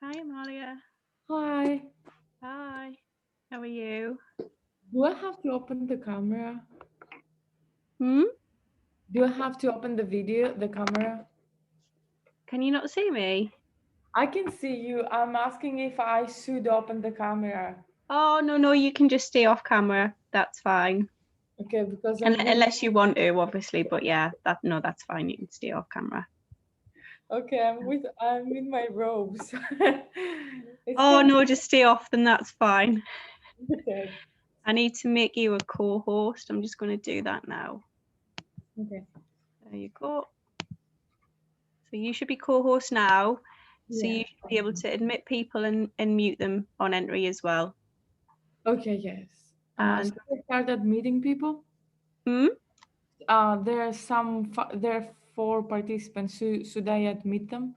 Hi, Amalia. Hi. Hi. How are you? Do I have to open the camera? Hmm? Do I have to open the camera? Can you not see me? I can see you. I'm asking if I should open the camera. Oh, no, you can just stay off camera. That's fine. Okay, because I'm with. Unless you want to, obviously, but yeah, that's fine. You can stay off camera. Okay, I'm in my robes. It's Oh, kind no, just stay off, then that's fine. of okay. I need to make you a co-host. I'm just going to do that now. Okay. There you go. So you should be co-host now. So Yeah. you should be able to admit people and mute them on entry as well. Okay. Yes. And Should I start admitting people? hmm? There are 4 participants. Should I admit them?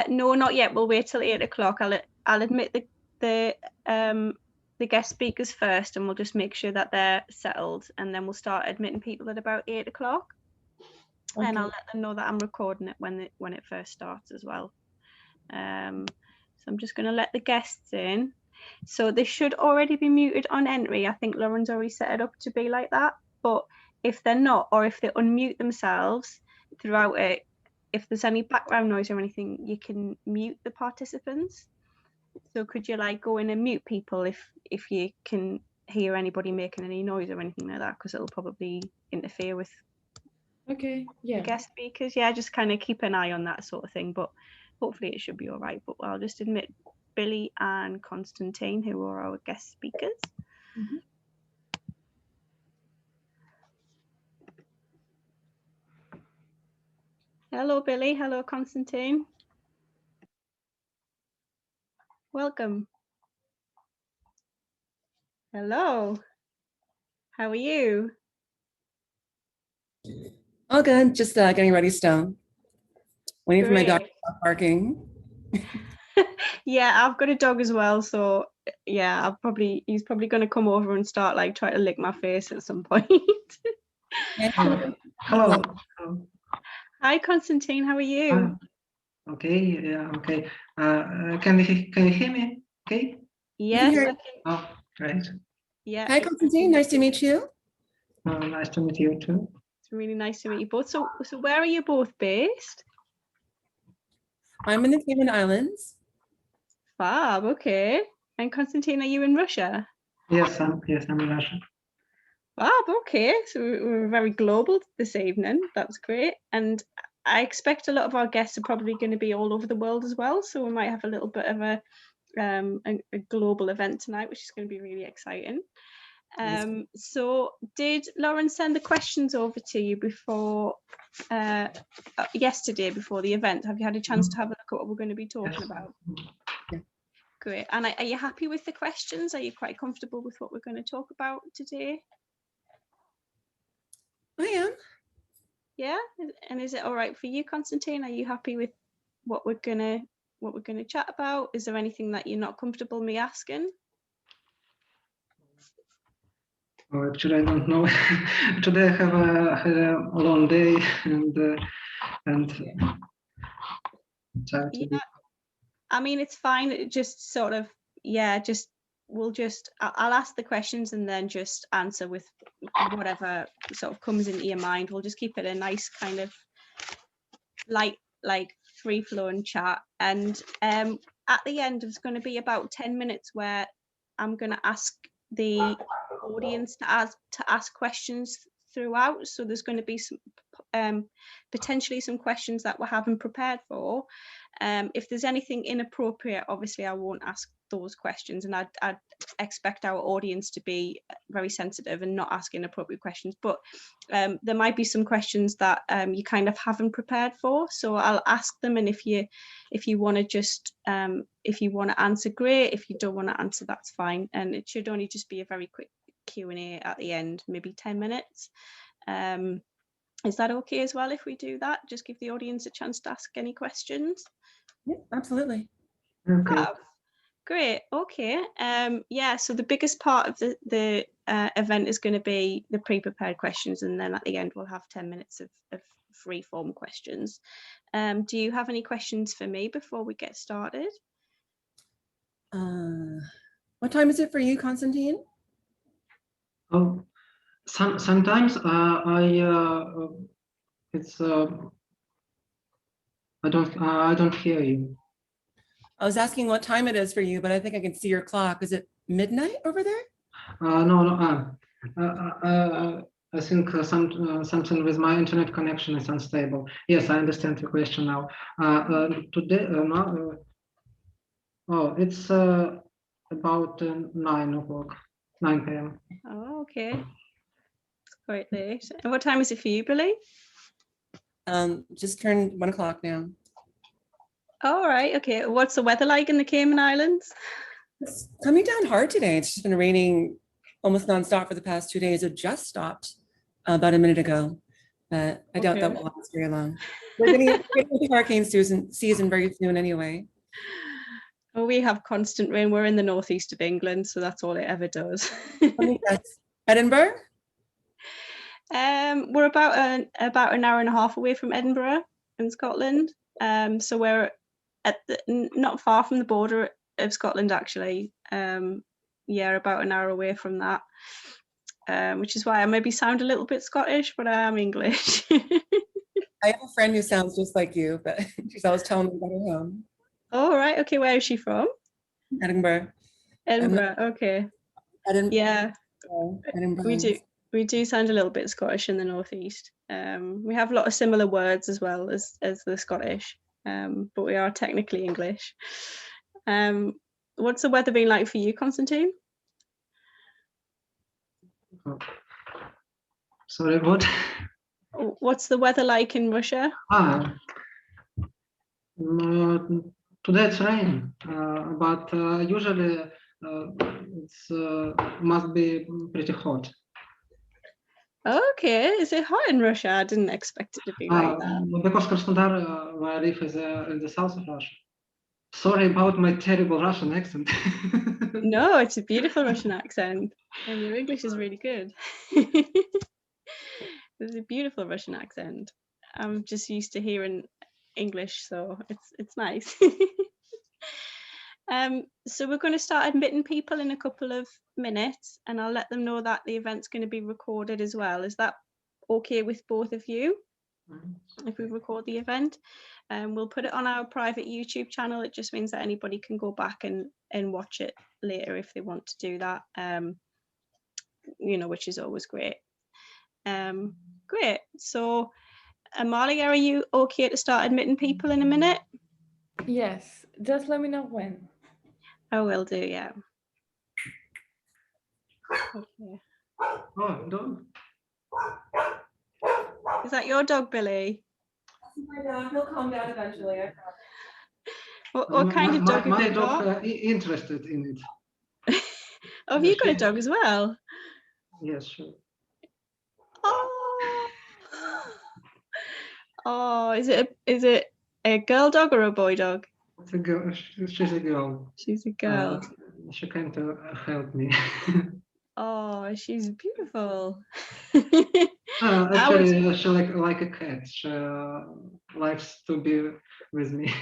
No, not yet. We'll wait till 8 o'clock. I'll admit the guest speakers first, and we'll just make sure that they're settled, and then we'll start admitting people at about 8 o'clock. Okay. And I'll let them know that I'm recording it when it first starts as well. So I'm just going to let the guests in. So they should already be muted on entry. I think Lauren's already set it up to be like that. But if they're not, or if they unmute themselves throughout it, if there's any background noise or anything, you can mute the participants. So could you like go in and mute people if you can hear anybody making any noise or anything like that, because it'll probably interfere with Okay. Yeah. the guest speakers. Yeah, just kind of keep an eye on that sort of thing, but hopefully it should be all right. But I'll just admit Billy and Constantine, who are our guest speakers. Mhm. Hello, Billy. Hello, Constantine. Welcome. Hello. How are you? All good. Just getting ready still. Waiting for my dog to stop barking. Yeah, I've got a dog as well, so yeah, he's probably going to come over and start like trying to lick my face at some point. Hello. Hi, Constantine. How are you? Okay. Yeah. Okay. Can you hear me? Okay. Yes. hear I can. Oh, great. Yeah. Hi, Constantine. Nice to meet you. Nice to meet you too. It's really nice to meet you both. So where are you both based? I'm in the Cayman Islands. Fab. Okay. And Constantine, are you in Russia? Yes, I'm in Russia. Fab. Okay. So we're very global this evening. That's great. And I expect a lot of our guests are probably going to be all over the world as well. So we might have a little bit of a global event tonight, which is going to be really exciting. So did Lauren send the questions over to you before yesterday before the event? Have you had a chance to have a look at what we're going to be talking about? Yeah. Great. And are you happy with the questions? Are you quite comfortable with what we're going to talk about today? I am. Yeah. And is it all right for you, Constantine? Are you happy with what we're gonna chat about? Is there anything that you're not comfortable me asking? Oh, actually, I don't know. Today I have had a long day and try to be. I mean, it's fine. It just sort of, yeah, just I'll ask the questions and then just answer with whatever sort of comes into your mind. We'll just keep it a nice kind of light, like free flowing chat. And at the end, it's going to be about 10 minutes where I'm going to ask the audience to ask questions throughout. So there's going to be some potentially some questions that we haven't prepared for. If there's anything inappropriate, obviously I won't ask those questions, and I'd expect our audience to be very sensitive and not ask inappropriate questions. But there might be some questions that you kind of haven't prepared for, so I'll ask them, and if you want to just if you want to answer, great. If you don't want to answer, that's fine. And it should only just be a very quick Q&A at the end, maybe 10 minutes. Is that okay as well if we do that? Just give the audience a chance to ask any questions. Yeah, absolutely. Okay. Oh, great. Okay. Yeah. So the biggest part of the event is going to be the pre-prepared questions, and then at the end we'll have 10 minutes of free form questions. Do you have any questions for me before we get started? What time is it for you, Constantine? Oh, sometimes it's I don't hear you. I was asking what time it is for you, but I think I can see your clock. Is it midnight over there? No. I think something with my internet connection is unstable. Yes, I understand the question now. Today, oh, it's about 9 o'clock, 9 p.m. Oh, okay. It's quite late. And what time is it for you, Billy? Just turned 1 o'clock now. All right. Okay. What's the weather like in the Cayman Islands? It's coming down hard today. It's just been raining almost nonstop for the past 2 days. It just stopped about a minute ago, but I doubt that Okay. will last very long. We're getting into hurricane season very soon anyway. Well, we have constant rain. We're in the northeast of England, so that's all it ever does. Let me guess. Edinburgh? We're about an hour and a half away from Edinburgh in Scotland. So we're at not far from the border of Scotland, actually. Yeah, about an hour away from that, which is why I maybe sound a little bit Scottish, but I am English. I have a friend who sounds just like you, but she's always telling me about her home. Oh, right. Okay, where is she from? Edinburgh. Edinburgh. Okay. Edinburgh. Yeah, Edinburgh. we do sound a little bit Scottish in the northeast. We have a lot of similar words as well as the Scottish, but we are technically English. What's the weather been like for you, Constantine? Oh. Sorry, what? What's the weather like in Russia? Today it's rain, but usually it's must be pretty hot. Okay, is it hot in Russia? I didn't expect it to be like that. Because Krasnodar, where I live, is in the south of Russia. Sorry about my terrible Russian accent. No, it's a beautiful Russian accent, and your English is really good. It's a beautiful Russian accent. I'm just used to hearing English, so it's nice. So we're going to start admitting people in a couple of minutes, and I'll let them know that the event's going to be recorded as well. Is that okay with both of you? If we record the event, we'll put it on our private YouTube channel. It just means that anybody can go back and watch it later if they want to do that, you know, which is always great. Great. So Amalia, are you okay to start admitting people in a minute? Yes, just let me know when. I will do, yeah. Okay. Oh, dog. Is that your dog, Billy? My dog, he'll calm down eventually. What kind of dog have my you dog got? interested in it. Oh, have you got a dog as well? Yes, sure. Oh, oh, is it a girl dog or a boy dog? It's a girl. She's a girl. She's a girl. She can't help me. Oh, she's beautiful. Actually, she like a cat. She likes to be with me.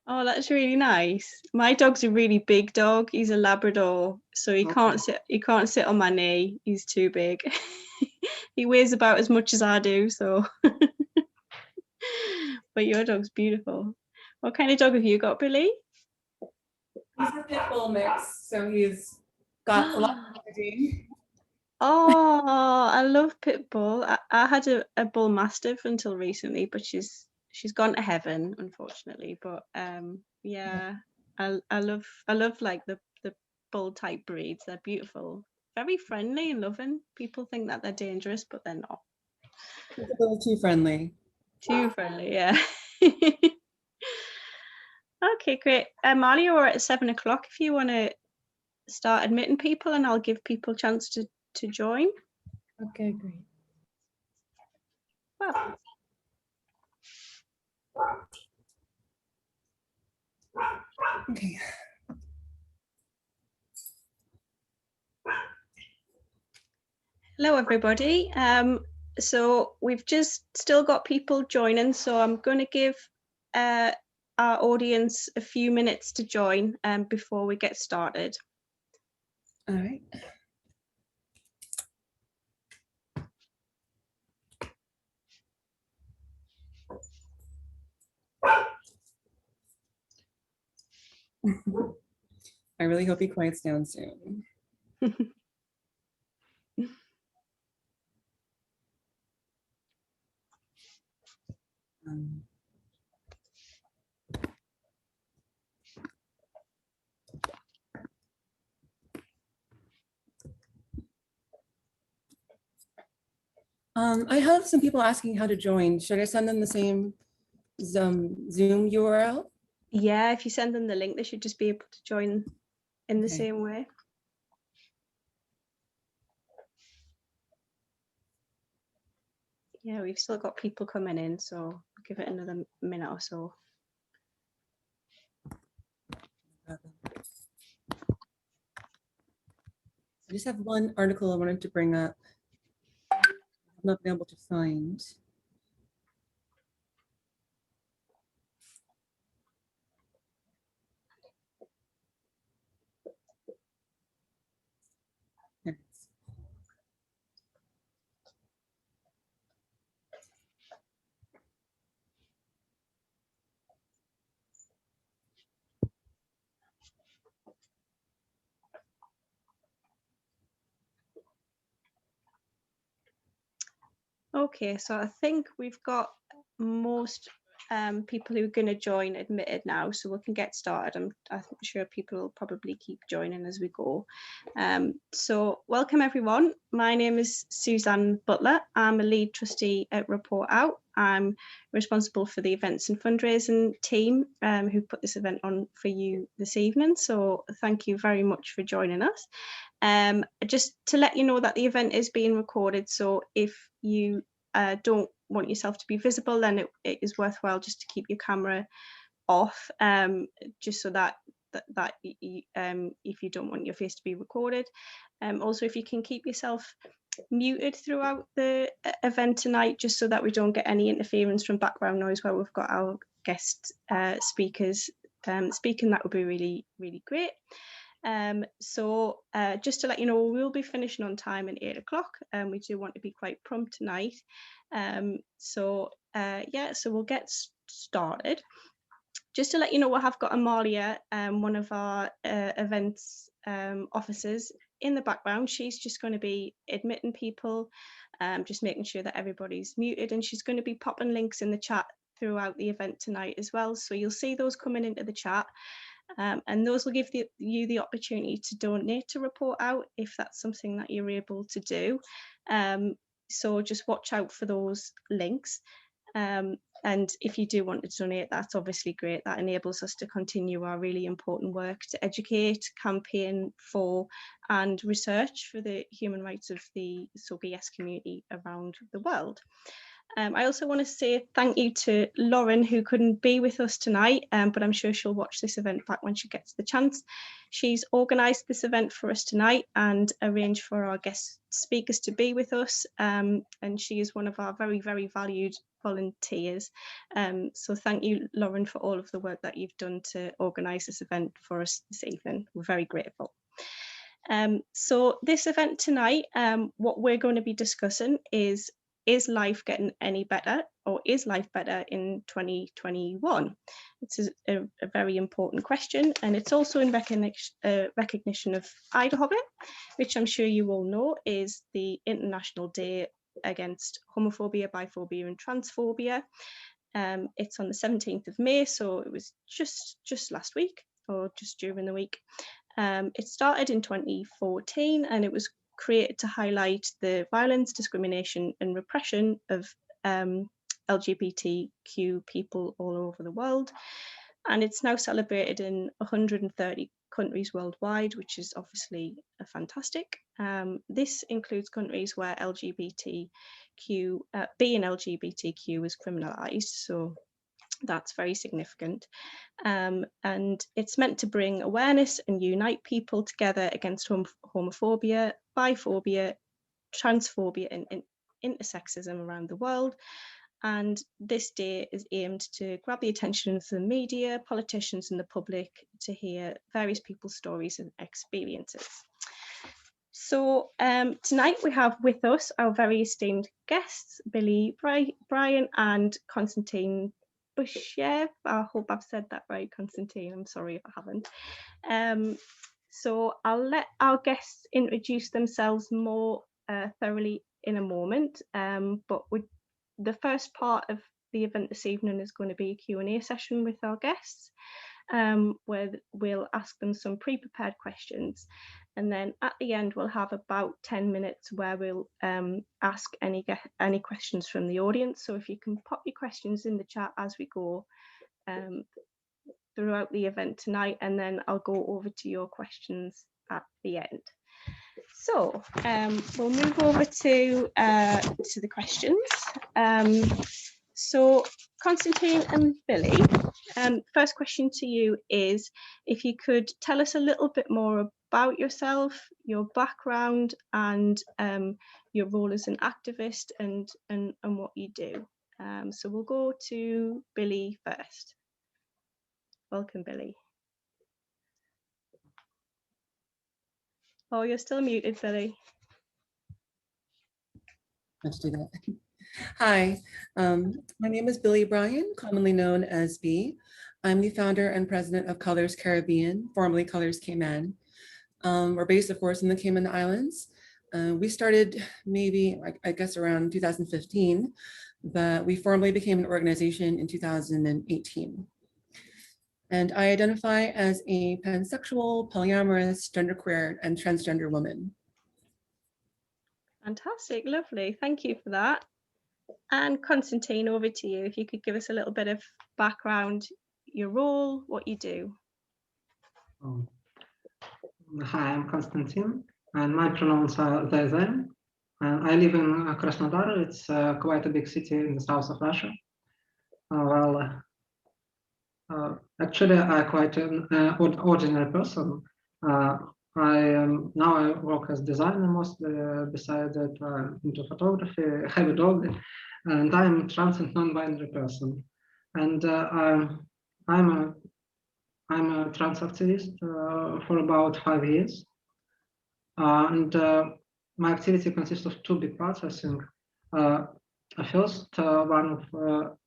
Oh, that's really nice. My dog's a really big dog. He's a Labrador, so he can't sit on my knee. He's too big. He weighs about as much as I do, so. But your dog's beautiful. What kind of dog have you got, Billy? He's a pit bull mix, so he's got a lot of energy. Oh, I love pit bull. I had a bull mastiff until recently, but she's gone to heaven, unfortunately. But yeah, I love like the bull type breeds. They're beautiful, very friendly and loving. People think that they're dangerous, but they're not. He's a little too friendly. Too friendly, yeah. Okay, great. Malia, we're at 7 o'clock if you want to start admitting people, and I'll give people a chance to join. Okay, great. Well. Okay. Hello, everybody. So we've just still got people joining, so I'm going to give, I'll our audience a few minutes to join before we get started. All right. I really hope he quiets down soon. I have some people asking how to join. Should I send them the same Zoom URL? Yeah, if you send them the link, they should just be able to join in the Okay. same way. Yeah, we've still got people coming in, so give it another minute or so. I just have one article I wanted to bring up. I've not been able to find. Here it is. Okay, so I think we've got most people who are going to join admitted now, so we can get started. I'm sure people will probably keep joining as we go. So welcome everyone. My name is Suzanne Butler. I'm a lead trustee at Report Out. I'm responsible for the events and fundraising team who put this event on for you this evening. So thank you very much for joining us. Just to let you know that the event is being recorded, so if you don't want yourself to be visible, then it is worthwhile just to keep your camera off, just so that if you don't want your face to be recorded. Also, if you can keep yourself muted throughout the event tonight, just so that we don't get any interference from background noise while we've got our guest speakers speaking, that would be really, really great. So just to let you know, we'll be finishing on time at 8 o'clock, and we do want to be quite prompt tonight. So we'll get started. Just to let you know, we have got Amalia, one of our events officers, in the background. She's just going to be admitting people, just making sure that everybody's muted, and she's going to be popping links in the chat throughout the event tonight as well. So you'll see those coming into the chat. And those will give you the opportunity to donate to Report Out if that's something that you're able to do. So just watch out for those links. And if you do want to donate, that's obviously great. That enables us to continue our really important work to educate, campaign for, and research for the human rights of the SOGI community around the world. I also want to say thank you to Lauren, who couldn't be with us tonight, but I'm sure she'll watch this event back when she gets the chance. She's organised this event for us tonight and arranged for our guest speakers to be with us, and she is one of our very, very valued volunteers. So thank you, Lauren, for all of the work that you've done to organise this event for us this evening. We're very grateful. So this event tonight, what we're going to be discussing is life getting any better, or is life better in 2021? It's a very important question, and it's also in recognition of IDAHOBIT, which I'm sure you all know is the International Day Against Homophobia, Biphobia and Transphobia. It's on the 17th of May, so it was just last week, or just during the week. It started in 2014, and it was created to highlight the violence, discrimination and repression of LGBTQ people all over the world. And it's now celebrated in 130 countries worldwide, which is obviously fantastic. This includes countries where being LGBTQ is criminalised, so that's very significant. And it's meant to bring awareness and unite people together against homophobia, biphobia, transphobia and intersexism around the world. And this day is aimed to grab the attention of the media, politicians and the public to hear various people's stories and experiences. So tonight we have with us our very esteemed guests, Billy Bryan and Konstantin Bushev. I hope I've said that right, Konstantin. I'm sorry if I haven't. So I'll let our guests introduce themselves more thoroughly in a moment. But the first part of the event this evening is going to be a Q&A session with our guests, where we'll ask them some pre-prepared questions. And then at the end, we'll have about 10 minutes where we'll ask any questions from the audience. So if you can pop your questions in the chat as we go throughout the event tonight, and then I'll go over to your questions at the end. So we'll move over to the questions. So Konstantin and Billy, first question to you is if you could tell us a little bit more about yourself, your background, and your role as an activist and what you do. So we'll go to Billy first. Welcome, Billy. Oh, you're still muted, Billy. Let's do that. Hi, my name is Billy Bryan, commonly known as B. I'm the founder and president of Colors Caribbean, formerly Colors Cayman. We're based, of course, in the Cayman Islands. We started maybe, I guess, around 2015, but we formally became an organization in 2018. And I identify as a pansexual, polyamorous, genderqueer, and transgender woman. Fantastic, lovely. Thank you for that. And Konstantin, over to you. If you could give us a little bit of background, your role, what you do. Hi, I'm Konstantin, and my pronouns are they, them. I live in Krasnodar. It's quite a big city in the south of Russia. Actually, I'm quite an ordinary person. Now I work as designer mostly. Besides that, I'm into photography, I have a dog, and I'm a trans and non-binary person. And I'm a trans activist for about 5 years. My activity consists of two big parts, I think. First, one of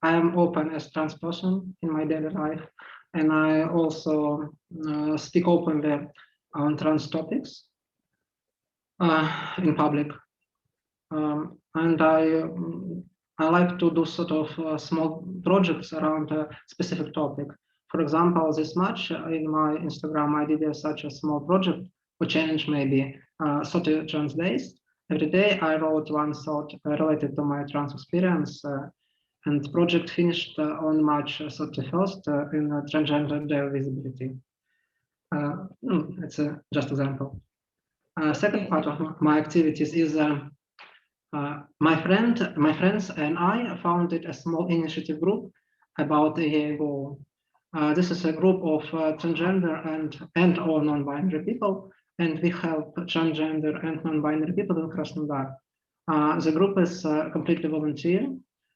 I am open as trans person in my daily life, and I also speak openly on trans topics in public. And I like to do sort of small projects around a specific topic. For example, this March in my Instagram, I did such a small project for change, maybe 30 trans days. Every day I wrote one thought related to my trans experience, and the project finished on March 31st in Transgender Day of Visibility. It's just example. Second part of my activities is my friends and I founded a small initiative group about a year ago. This is a group of transgender and or non-binary people, and we help transgender and non-binary people in Krasnodar. The group is completely volunteer.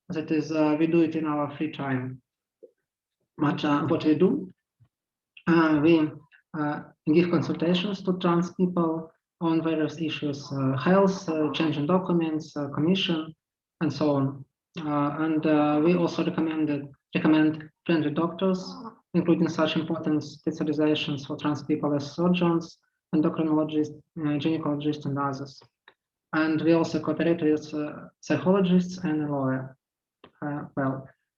That is, we do it in our free time. But what we do, we give consultations to trans people on various issues, health, changing documents, commission, and so on. And we also recommend friendly doctors, including such important specializations for trans people as surgeons, endocrinologists, gynecologists, and others. And we also cooperate with psychologists and a lawyer.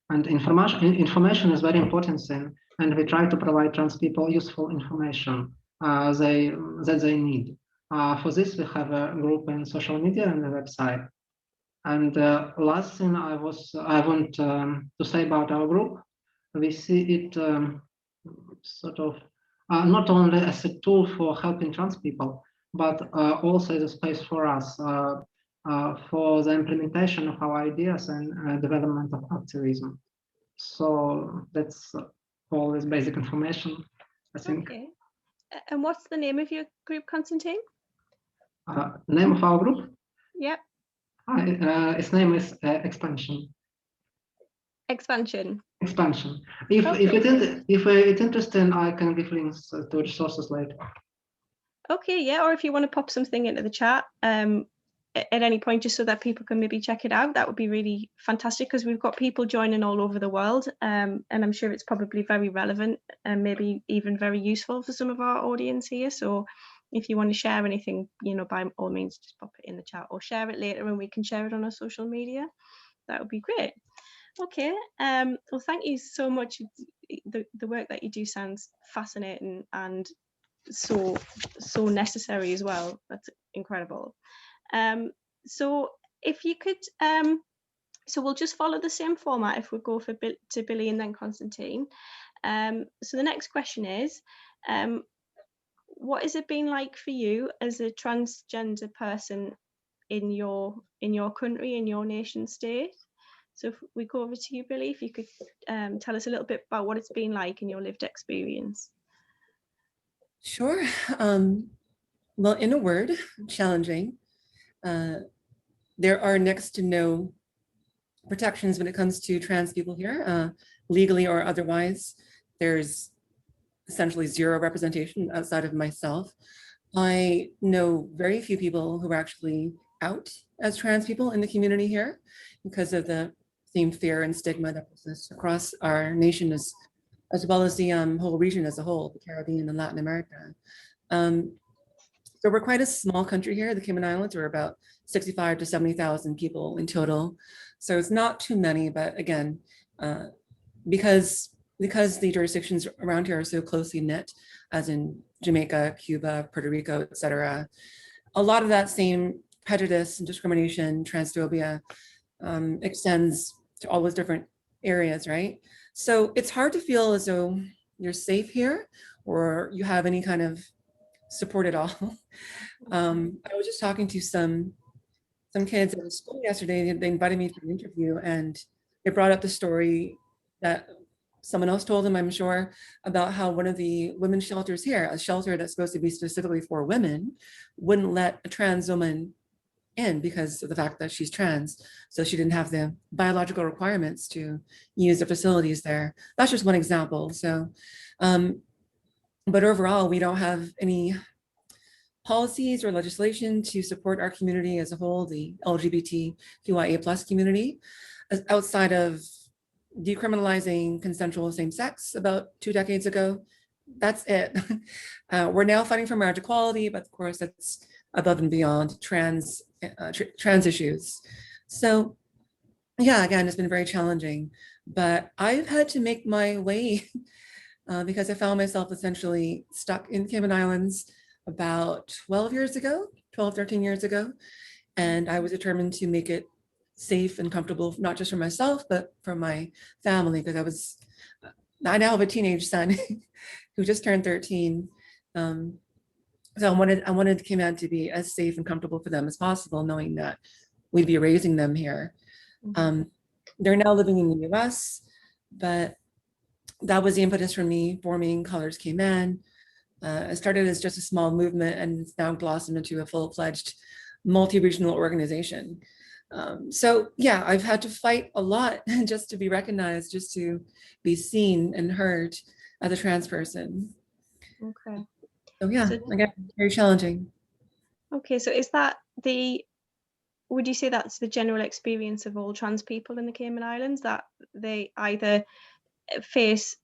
And information is very important thing, and we try to provide trans people useful information that they need. For this, we have a group in social media and a website. And last thing I want to say about our group, we see it sort of not only as a tool for helping trans people, but also as a space for us for the implementation of our ideas and development of activism. So that's all this basic information, I think. Okay. And what's the name of your group, Konstantin? Name of our group? Yep. Its name is Expansion. Expansion. Expansion. If Okay. if it's interesting, I can give links to resources later. Okay, yeah, or if you want to pop something into the chat at any point, just so that people can maybe check it out, that would be really fantastic, because we've got people joining all over the world, and I'm sure it's probably very relevant and maybe even very useful for some of our audience here. So if you want to share anything, you know, by all means, just pop it in the chat or share it later and we can share it on our social media. That would be great. Okay, well, thank you so much. The work that you do sounds fascinating and so necessary as well. That's incredible. So if you could, so we'll just follow the same format if we go for to Billy and then Constantine. So the next question is, what has it been like for you as a transgender person in your country, in your nation state? So if we go over to you, Billy, if you could tell us a little bit about what it's been like in your lived experience. Sure. Well, in a word, challenging. There are next to no protections when it comes to trans people here, legally or otherwise. There's essentially zero representation outside of myself. I know very few people who are actually out as trans people in the community here because of the same fear and stigma that persists across our nation as well as the whole region as a whole, the Caribbean and Latin America. So we're quite a small country here. The Cayman Islands are about 65 to 70,000 people in total. So it's not too many, but again, because the jurisdictions around here are so closely knit, as in Jamaica, Cuba, Puerto Rico, et cetera, a lot of that same prejudice and discrimination, transphobia extends to all those different areas, right? So it's hard to feel as though you're safe here or you have any kind of support at all. I was just talking to some kids at school yesterday. They invited me for an interview, and they brought up the story that someone else told them, I'm sure, about how one of the women's shelters here, a shelter that's supposed to be specifically for women, wouldn't let a trans woman in because of the fact that she's trans. So she didn't have the biological requirements to use the facilities there. That's just one example. So, but overall, we don't have any policies or legislation to support our community as a whole, the LGBTQIA+ community, outside of decriminalizing consensual same sex about 2 decades ago. That's it. We're now fighting for marriage equality, but of course that's above and beyond trans issues. So yeah, again, it's been very challenging, but I've had to make my way because I found myself essentially stuck in Cayman Islands about 13 years ago. And I was determined to make it safe and comfortable, not just for myself, but for my family, because I now have a teenage son who just turned 13. So I wanted Cayman to be as safe and comfortable for them as possible, knowing that we'd be raising them here. They're now living in the US, but that was the impetus for me forming Colors Cayman. It started as just a small movement and it's now blossomed into a full-fledged multi-regional organization. So yeah, I've had to fight a lot just to be recognized, just to be seen and heard as a trans person. Okay. So yeah, again, very challenging. Okay, so would you say that's the general experience of all trans people in the Cayman Islands, that they either face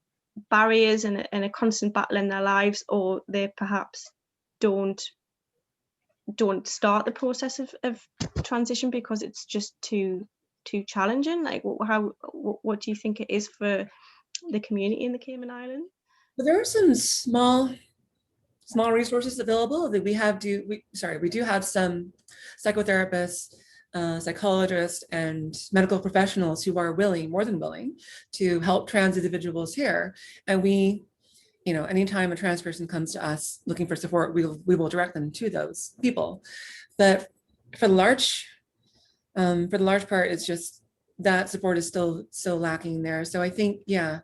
barriers and a constant battle in their lives, or they perhaps don't start the process of transition because it's just too challenging? Like, what do you think it is for the community in the Cayman Islands? Well, there are some small resources available that we do have some psychotherapists, psychologists, and medical professionals who are more than willing to help trans individuals here. And we, anytime a trans person comes to us looking for support, we will direct them to those people. But for the large part, it's just that support is still so lacking there. So I think, yeah,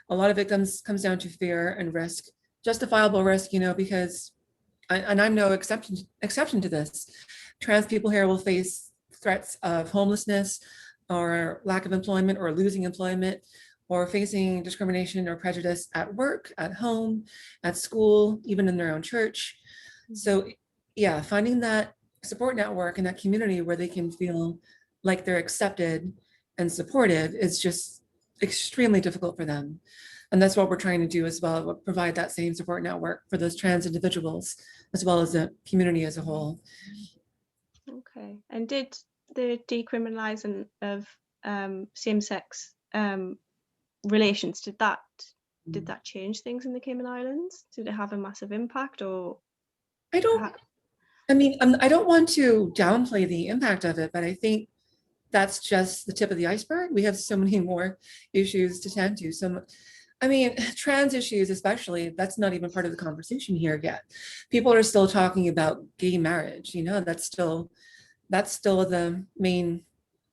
a lot of it comes down to fear and risk, justifiable risk, because, and I'm no exception to this. Trans people here will face threats of homelessness, or lack of employment or losing employment or facing discrimination or prejudice at work, at home, at school, even in their own church. So yeah, finding that support network and that community where they can feel like they're accepted and supported is just extremely difficult for them. And that's what we're trying to do as well, provide that same support network for those trans individuals, as well as the community as a whole. Okay. And did the decriminalizing of same-sex relations, did that change things in the Cayman Islands? Did it have a massive impact, or? I don't want to downplay the impact of it, but I think that's just the tip of the iceberg. We have so many more issues to tend to. So, I mean, trans issues especially, that's not even part of the conversation here yet. People are still talking about gay marriage, you know, that's still the main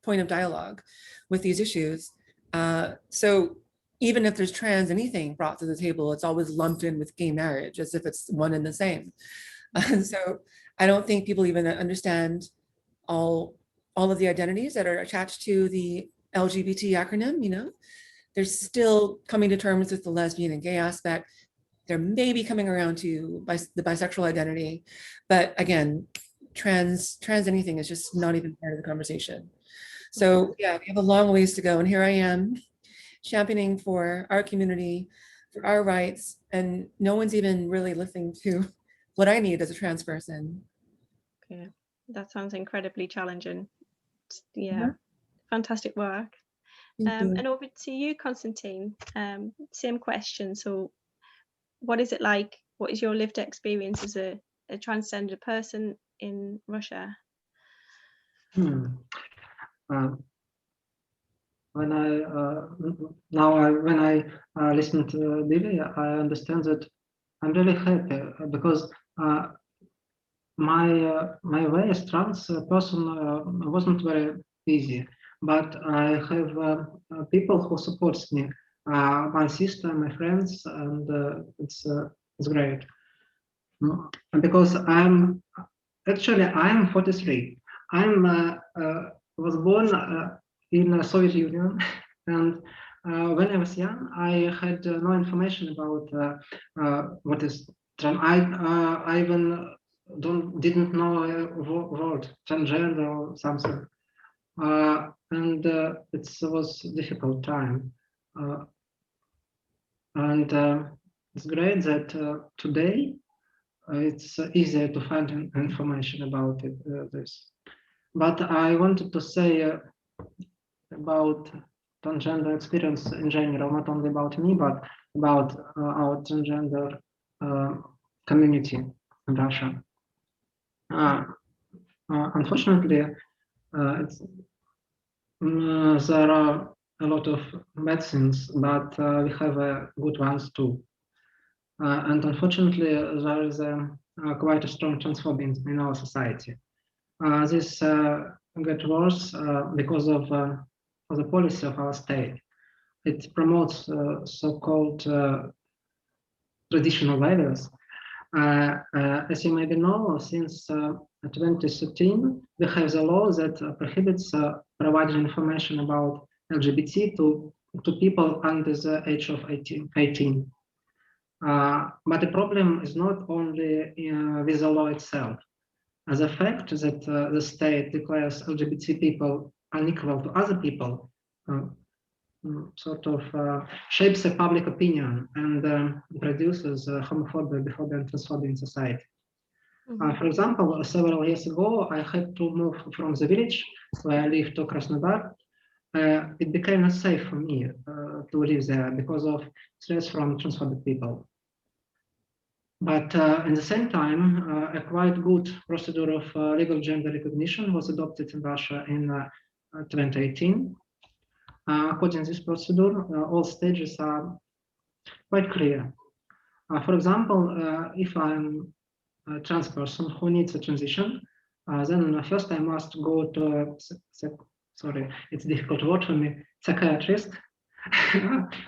point of dialogue with these issues. So even if there's trans anything brought to the table, it's always lumped in with gay marriage as if it's one and the same. So I don't think people even understand all of the identities that are attached to the LGBT acronym, you know. They're still coming to terms with the lesbian and gay aspect. They're maybe coming around to the bisexual identity. But again, trans anything is just not even part of the conversation. So yeah, we have a long ways to go. And here I am championing for our community, for our rights, and no one's even really listening to what I need as a trans person. Yeah, that sounds incredibly challenging. Yeah, fantastic work. And over to you, Konstantin. Same question. So what is it like? What is your lived experience as a transgender person in Russia? When I listen to Billy, I understand that I'm really happy because my way as trans person wasn't very easy, but I have people who supports me, my sister, my friends, and it's great. Because I'm 43. I'm was born in the Soviet Union, and when I was young, I had no information about what is trans. I even didn't know a word transgender or something, and it was a difficult time. And it's great that today it's easier to find information about this. But I wanted to say about transgender experience in general, not only about me, but about our transgender community in Russia. Unfortunately, there are a lot of bad things, but we have good ones too. And unfortunately, there is quite a strong transphobia in our society. This gets worse because of the policy of our state. It promotes so-called traditional values. As you maybe know, since 2013, we have the law that prohibits providing information about LGBT to people under the age of 18. But the problem is not only with the law itself. As a fact that the state declares LGBT people unequal to other people, sort of shapes a public opinion and produces homophobia, biphobia, and transphobia in society. For example, several years ago, I had to move from the village where I live to Krasnodar. It became not safe for me to live there because of threats from transphobic people. But at the same time, a quite good procedure of legal gender recognition was adopted in Russia in 2018. According to this procedure, all stages are quite clear. For example, if I'm a trans person who needs a transition, then first I must go to, sorry, it's a difficult word for me, psychiatrist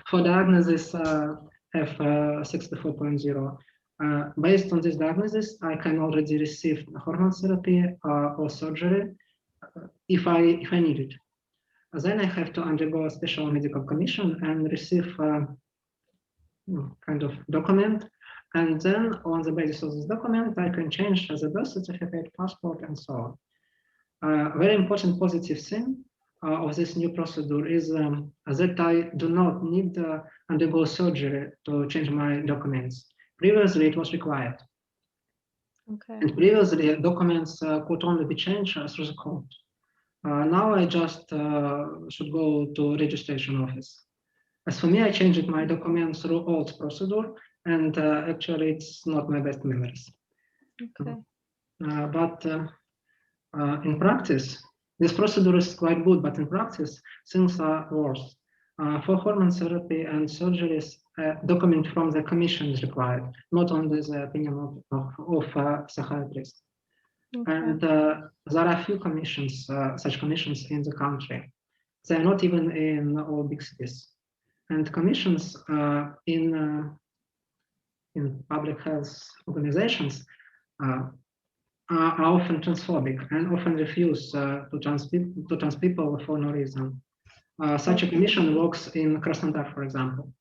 for diagnosis F64.0. Based on this diagnosis, I can already receive hormone therapy or surgery if I need it. Then I have to undergo a special medical commission and receive kind of document. And then on the basis of this document, I can change the birth certificate, passport, and so on. Very important positive thing of this new procedure is that I do not need to undergo surgery to change my documents. Previously, it was required. Okay. And previously, documents could only be changed through the court. Now I just should go to registration office. As for me, I changed my documents through old procedure, and actually it's not my best memories. Okay. But in practice, this procedure is quite good, but in practice, things are worse. For hormone therapy and surgeries, document from the commission is required, not only the opinion of psychiatrists. Okay. And there are few commissions, such commissions in the country. They are not even in all big cities. And commissions in public health organizations are often transphobic and often refuse to trans people for no reason. Such a commission works in Krasnodar, for example.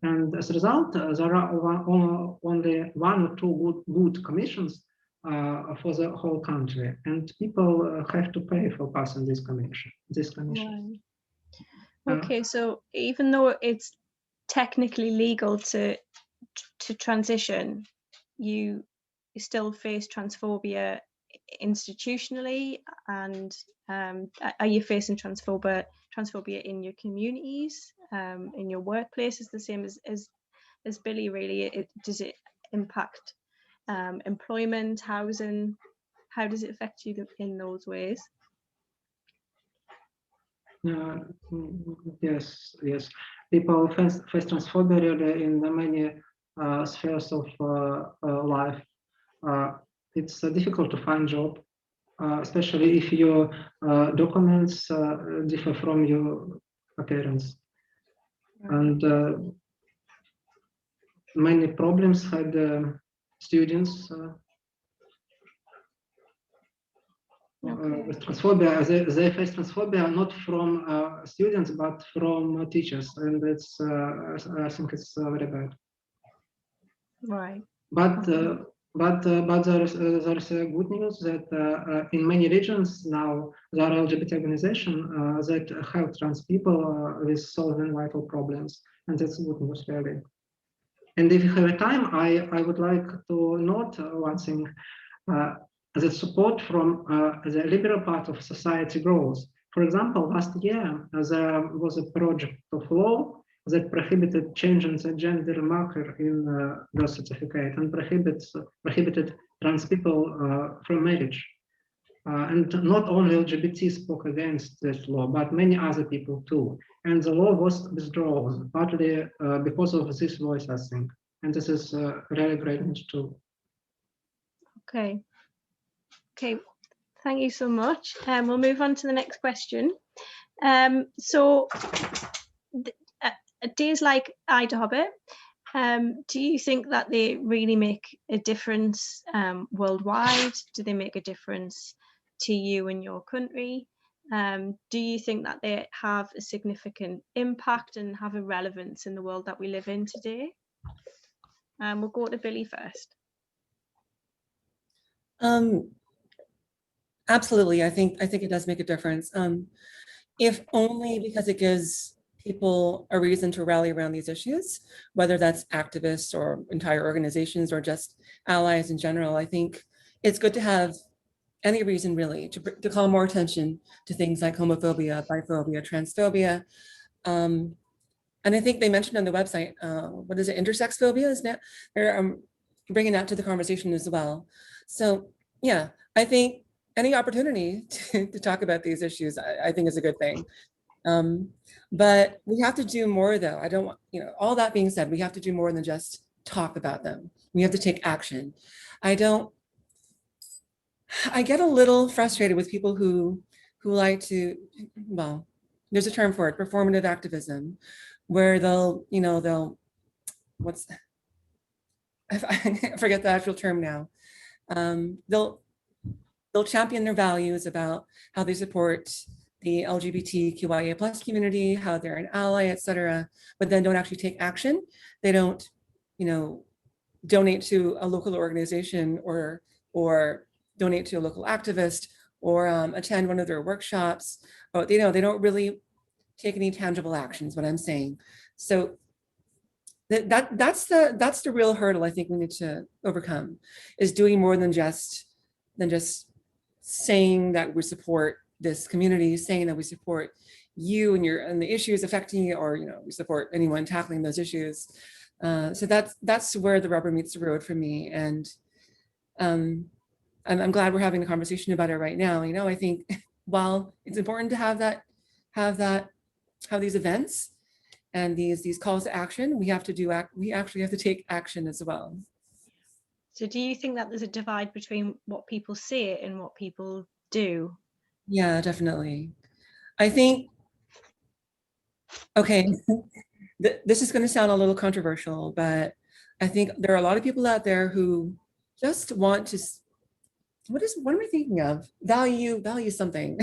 And as a result, there are only one or two good commissions for the whole country, and people have to pay for passing this commission. Right. Okay, so even though it's technically legal to transition, you still face transphobia institutionally, and are you facing transphobia in your communities, in your workplaces, the same as Billy? Really, does it impact employment, housing? How does it affect you in those ways? Yes. People face transphobia really in the many spheres of life. It's difficult to find job, especially if your documents differ from your appearance. And many problems had students with transphobia. They face transphobia not from students but from teachers, and it's I think it's very bad. Right. But there is good news that in many regions now there are LGBT organizations that help trans people with solving vital problems, and that's good news really. And if you have a time, I would like to note one thing. That support from the liberal part of society grows. For example, last year there was a project of law that prohibited changing the gender marker in birth certificate and prohibited trans people from marriage. And not only LGBT spoke against this law, but many other people too. And the law was withdrawn, partly because of this voice, I think. And this is really great news too. Okay. Okay, thank you so much. We'll move on to the next question. So days like IDAHOBIT, do you think that they really make a difference worldwide? Do they make a difference to you and your country? Do you think that they have a significant impact and have a relevance in the world that we live in today? We'll go to Billy first. Absolutely, I think it does make a difference. If only because it gives people a reason to rally around these issues, whether that's activists or entire organizations or just allies in general. I think it's good to have any reason really to call more attention to things like homophobia, biphobia, transphobia. And I think they mentioned on the website, what is it, intersex phobia? Is that they're bringing that to the conversation as well. So yeah, I think any opportunity to talk about these issues, I think is a good thing. But we have to do more though. I don't want, all that being said, we have to do more than just talk about them. We have to take action. I get a little frustrated with people who like to, well, there's a term for it, performative activism, where they'll, I forget the actual term now. They'll champion their values about how they support the LGBTQIA plus community, how they're an ally, etc., but then don't actually take action. They don't, donate to a local organization or donate to a local activist or attend one of their workshops. But they don't really take any tangible actions, what I'm saying. So that's the real hurdle I think we need to overcome, is doing more than just saying that we support this community, saying that we support you and the issues affecting you, or we support anyone tackling those issues. So that's where the rubber meets the road for me. And I'm glad we're having a conversation about it right now. I think while it's important to have these events and these calls to action, we actually have to take action as well. So do you think that there's a divide between what people say and what people do? Yeah, definitely. I think, okay, this is going to sound a little controversial, but I think there are a lot of people out there who just want to, what am I thinking of? Value something.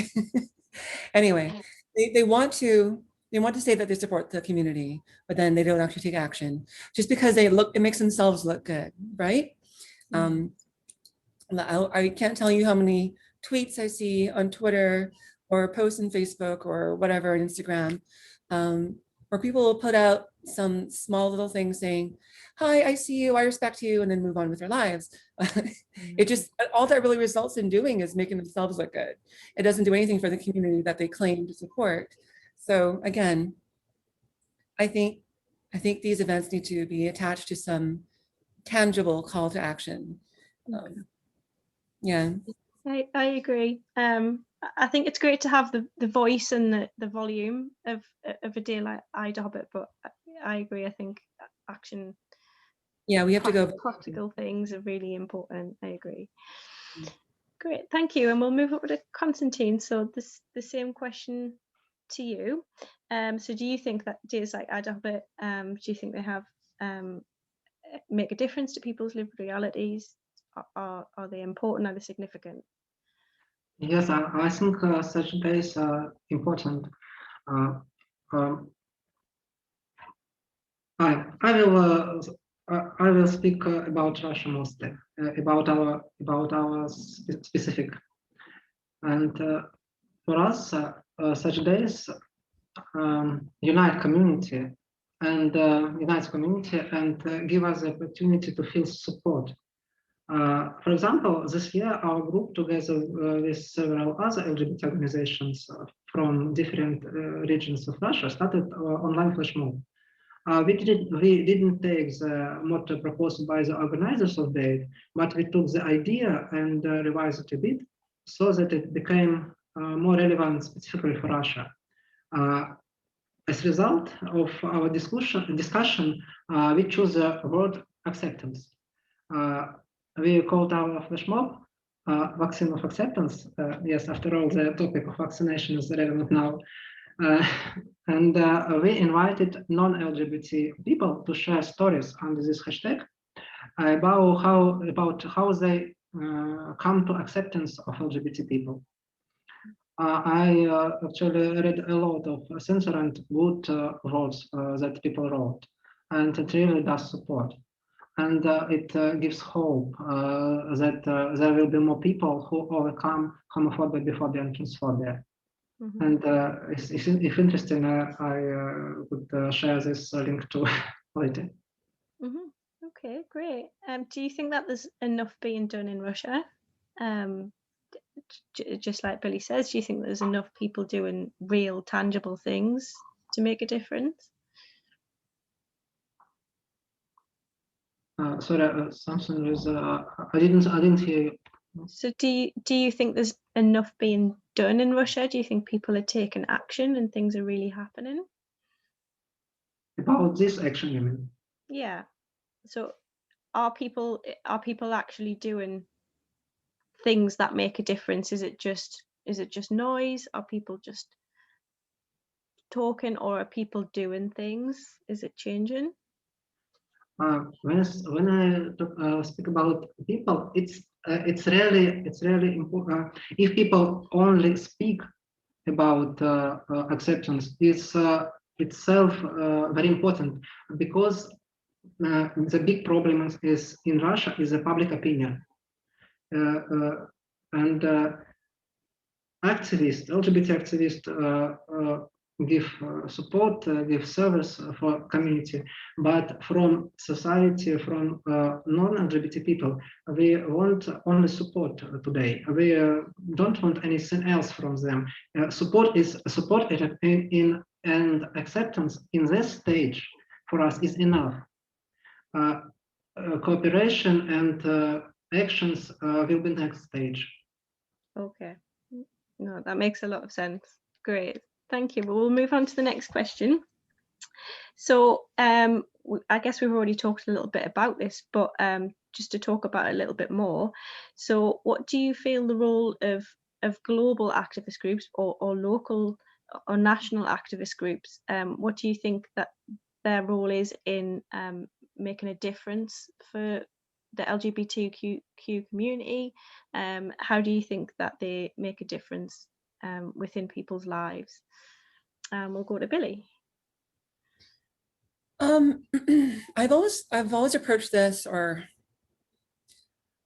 Anyway, they want to say that they support the community, but then they don't actually take action just because it makes themselves look good, right? I can't tell you how many tweets I see on Twitter or posts on Facebook or whatever on Instagram, where people will put out some small little thing saying, "Hi, I see you, I respect you," and then move on with their lives. It just, all that really results in doing is making themselves look good. It doesn't do anything for the community that they claim to support. So again, I think these events need to be attached to some tangible call to action. Yeah. I agree. I think it's great to have the voice and the volume of a day like IDAHOBIT, but I agree. I think action. Yeah, we have to go. Practical things are really important. I agree. Great, thank you. And we'll move over to Constantine. So the same question to you. So do you think that days like IDAHOBIT, do you think they have make a difference to people's lived realities? Are they important? Are they significant? Yes, I think such days are important. I will speak about Russia mostly, about our specific. And for us, such days unite community and give us the opportunity to feel support. For example, this year, our group, together with several other LGBT organizations from different regions of Russia, started online flash mob. We didn't take the motto proposed by the organizers of the day, but we took the idea and revised it a bit so that it became more relevant specifically for Russia. As a result of our discussion, we chose the word acceptance. We called our flash mob vaccine of acceptance. Yes, after all, the topic of vaccination is relevant now. And we invited non-LGBT people to share stories under this hashtag about how they come to acceptance of LGBT people. I actually read a lot of sincere and good words that people wrote, and it really does support. And it gives hope that there will be more people who overcome homophobia, biphobia, and transphobia. Mm-hmm. And if interesting, I would share this link to later. Mm-hmm. Okay, great. Do you think that there's enough being done in Russia? Just like Billy says, do you think there's enough people doing real, tangible things to make a difference? Sorry, something was I didn't hear you. So do you think there's enough being done in Russia? Do you think people are taking action and things are really happening? About this action, you mean? Yeah. So are people actually doing things that make a difference? Is it just noise? Are people just talking, or are people doing things? Is it changing? When I speak about people, it's really important. If people only speak about acceptance is itself very important, because the big problem is in Russia is the public opinion, and activists, LGBT activists give support, give service for community, but from society, from non-LGBT people, we want only support today. We don't want anything else from them. Support in and acceptance in this stage for us is enough. Cooperation and actions will be next stage. Okay, no, that makes a lot of sense. Great, thank you. Well, we'll move on to the next question. So I guess we've already talked a little bit about this, but just to talk about it a little bit more. So what do you feel the role of global activist groups or local or national activist groups, what do you think that their role is in making a difference for the LGBTQ community? How do you think that they make a difference within people's lives? We'll go to Billy. I've always approached this, or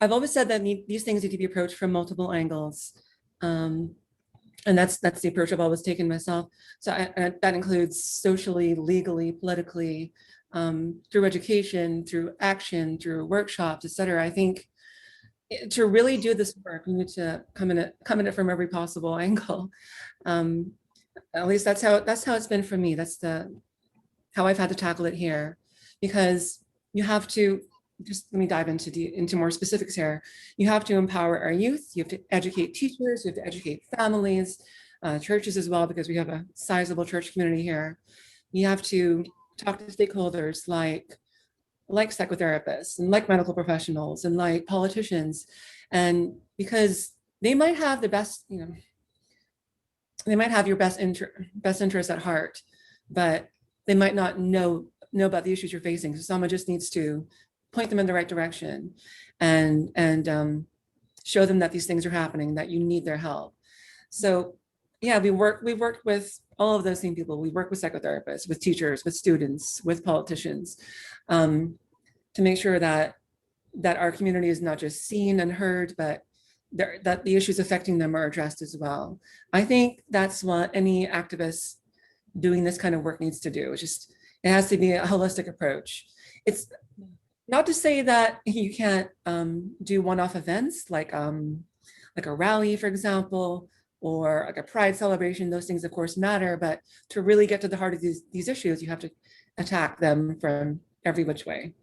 I've always said that these things need to be approached from multiple angles. And that's the approach I've always taken myself. So that includes socially, legally, politically, through education, through action, through workshops, etc. I think to really do this work, we need to come in it from every possible angle. At least that's how it's been for me. That's how I've had to tackle it here, because you have to, just let me dive into more specifics here. You have to empower our youth, you have to educate teachers, you have to educate families, churches as well, because we have a sizable church community here. You have to talk to stakeholders like psychotherapists and like medical professionals and like politicians, and because they might have the best, they might have your best interest at heart, but they might not know about the issues you're facing. So someone just needs to point them in the right direction and show them that these things are happening, that you need their help. So yeah, we've worked with all of those same people. We work with psychotherapists, with teachers, with students, with politicians, to make sure that our community is not just seen and heard, but that the issues affecting them are addressed as well. I think that's what any activist doing this kind of work needs to do. It has to be a holistic approach. It's not to say that you can't do one-off events like a rally, for example, or like a pride celebration. Those things, of course, matter, but to really get to the heart of these issues, you have to attack them from every which way.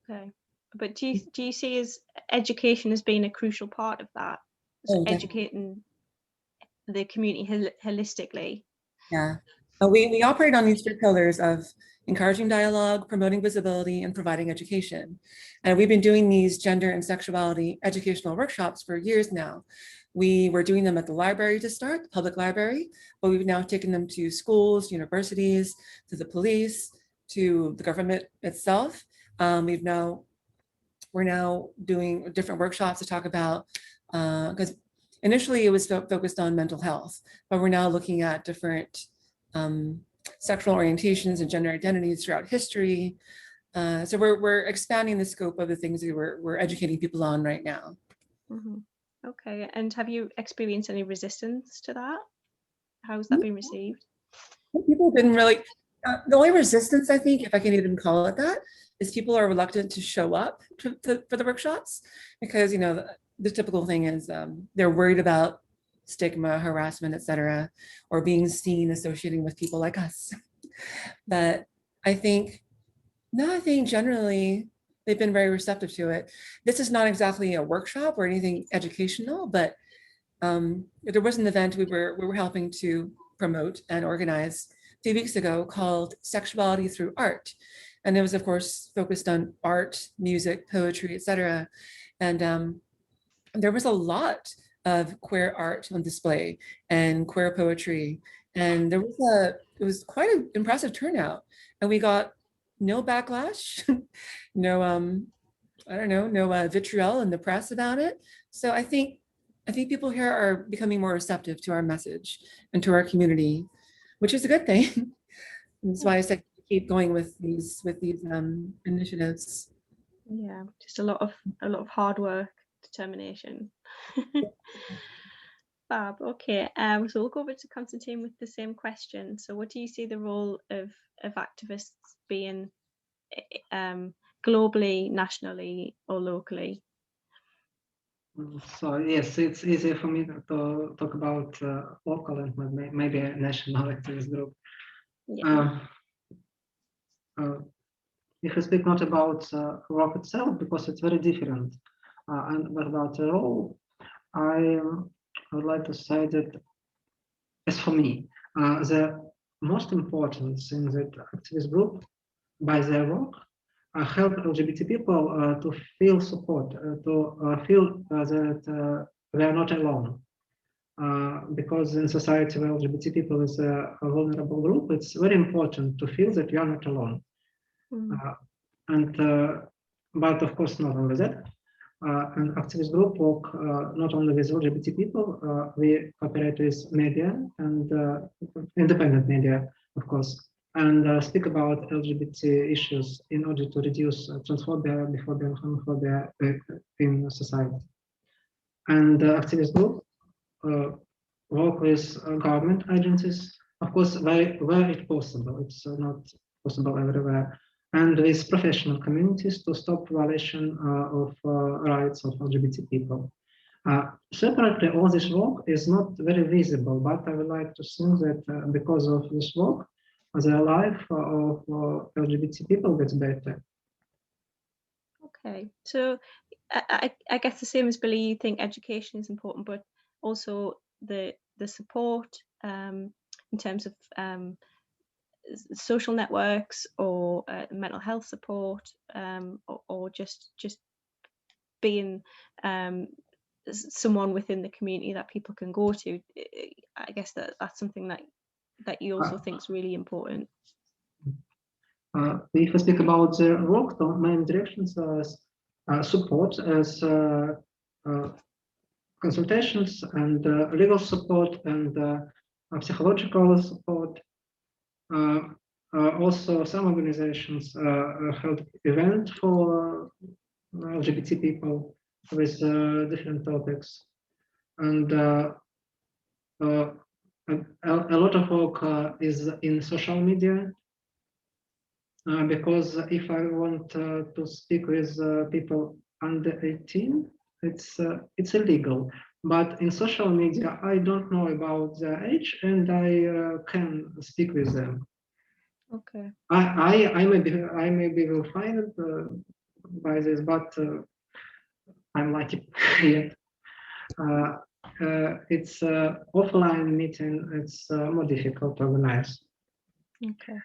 Okay, but do you see as education as being a crucial part of that? So educating the community holistically. Yeah, we operate on these 3 pillars of encouraging dialogue, promoting visibility, and providing education. And we've been doing these gender and sexuality educational workshops for years now. We were doing them at the library to start, the public library, but we've now taken them to schools, universities, to the police, to the government itself. We're now doing different workshops to talk about, because initially it was focused on mental health, but we're now looking at different sexual orientations and gender identities throughout history. So we're expanding the scope of the things that we're educating people on right now. Mm-hmm. Okay, and have you experienced any resistance to that? How's that been received? People didn't really, the only resistance, I think, if I can even call it that, is people are reluctant to show up for the workshops, because the typical thing is they're worried about stigma, harassment, etc., or being seen associating with people like us. But I think generally they've been very receptive to it. This is not exactly a workshop or anything educational, but there was an event we were helping to promote and organize a few weeks ago called Sexuality Through Art. And it was, of course, focused on art, music, poetry, etc. And there was a lot of queer art on display and queer poetry. And it was quite an impressive turnout. And we got no backlash, no vitriol in the press about it. So I think I think people here are becoming more receptive to our message and to our community, which is a good thing. That's why I said keep going with these initiatives. Yeah, just a lot of hard work, determination. Fab. Okay, so we'll go over to Constantine with the same question. So what do you see the role of activists being globally, nationally, or locally? So yes, it's easier for me to talk about local and maybe a national activist group. Yeah. If we speak not about work itself, because it's very different, and but about the role, I would like to say that, as for me, the most important thing that activist group, by their work, help LGBT people to feel support, to feel that they are not alone. Because in society where LGBT people is a vulnerable group, it's very important to feel that you are not alone. But of course, not only that. And activist group work not only with LGBT people, we cooperate with media and independent media, of course, and speak about LGBT issues in order to reduce transphobia, biphobia, and homophobia in society. And activist group work with government agencies, of course, where it's possible. It's not possible everywhere. And with professional communities to stop violation of rights of LGBT people. Separately, all this work is not very visible, but I would like to think that because of this work, the life of LGBT people gets better. Okay, so I guess the same as Billy, you think education is important, but also the support in terms of social networks or mental health support, or just being someone within the community that people can go to. I guess that's something that you also think is really important. If we speak about the work, the main directions are support as consultations and legal support and psychological support. Also, some organizations held events for LGBT people with different topics, and a lot of work is in social media. Because if I want to speak with people under 18, it's illegal. But in social media, I don't know about their age, and I can speak with them. Okay. I maybe will find it by this, but I'm lucky yet. It's offline meeting. It's more difficult to organize. Okay.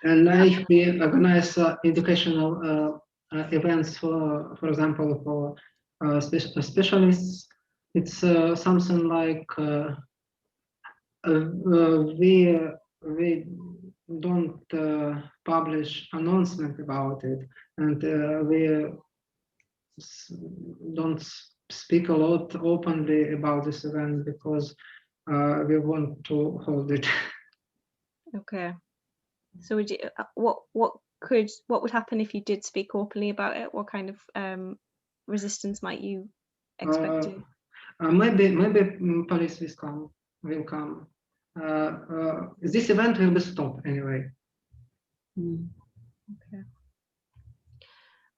And if we organize educational events, for example, for specialists, it's something like we don't publish announcement about it, and we don't speak a lot openly about this event because we want to hold it. Okay. So would you, what would happen if you did speak openly about it? What kind of resistance might you expect? Maybe police will come. This event will be stopped anyway. Okay.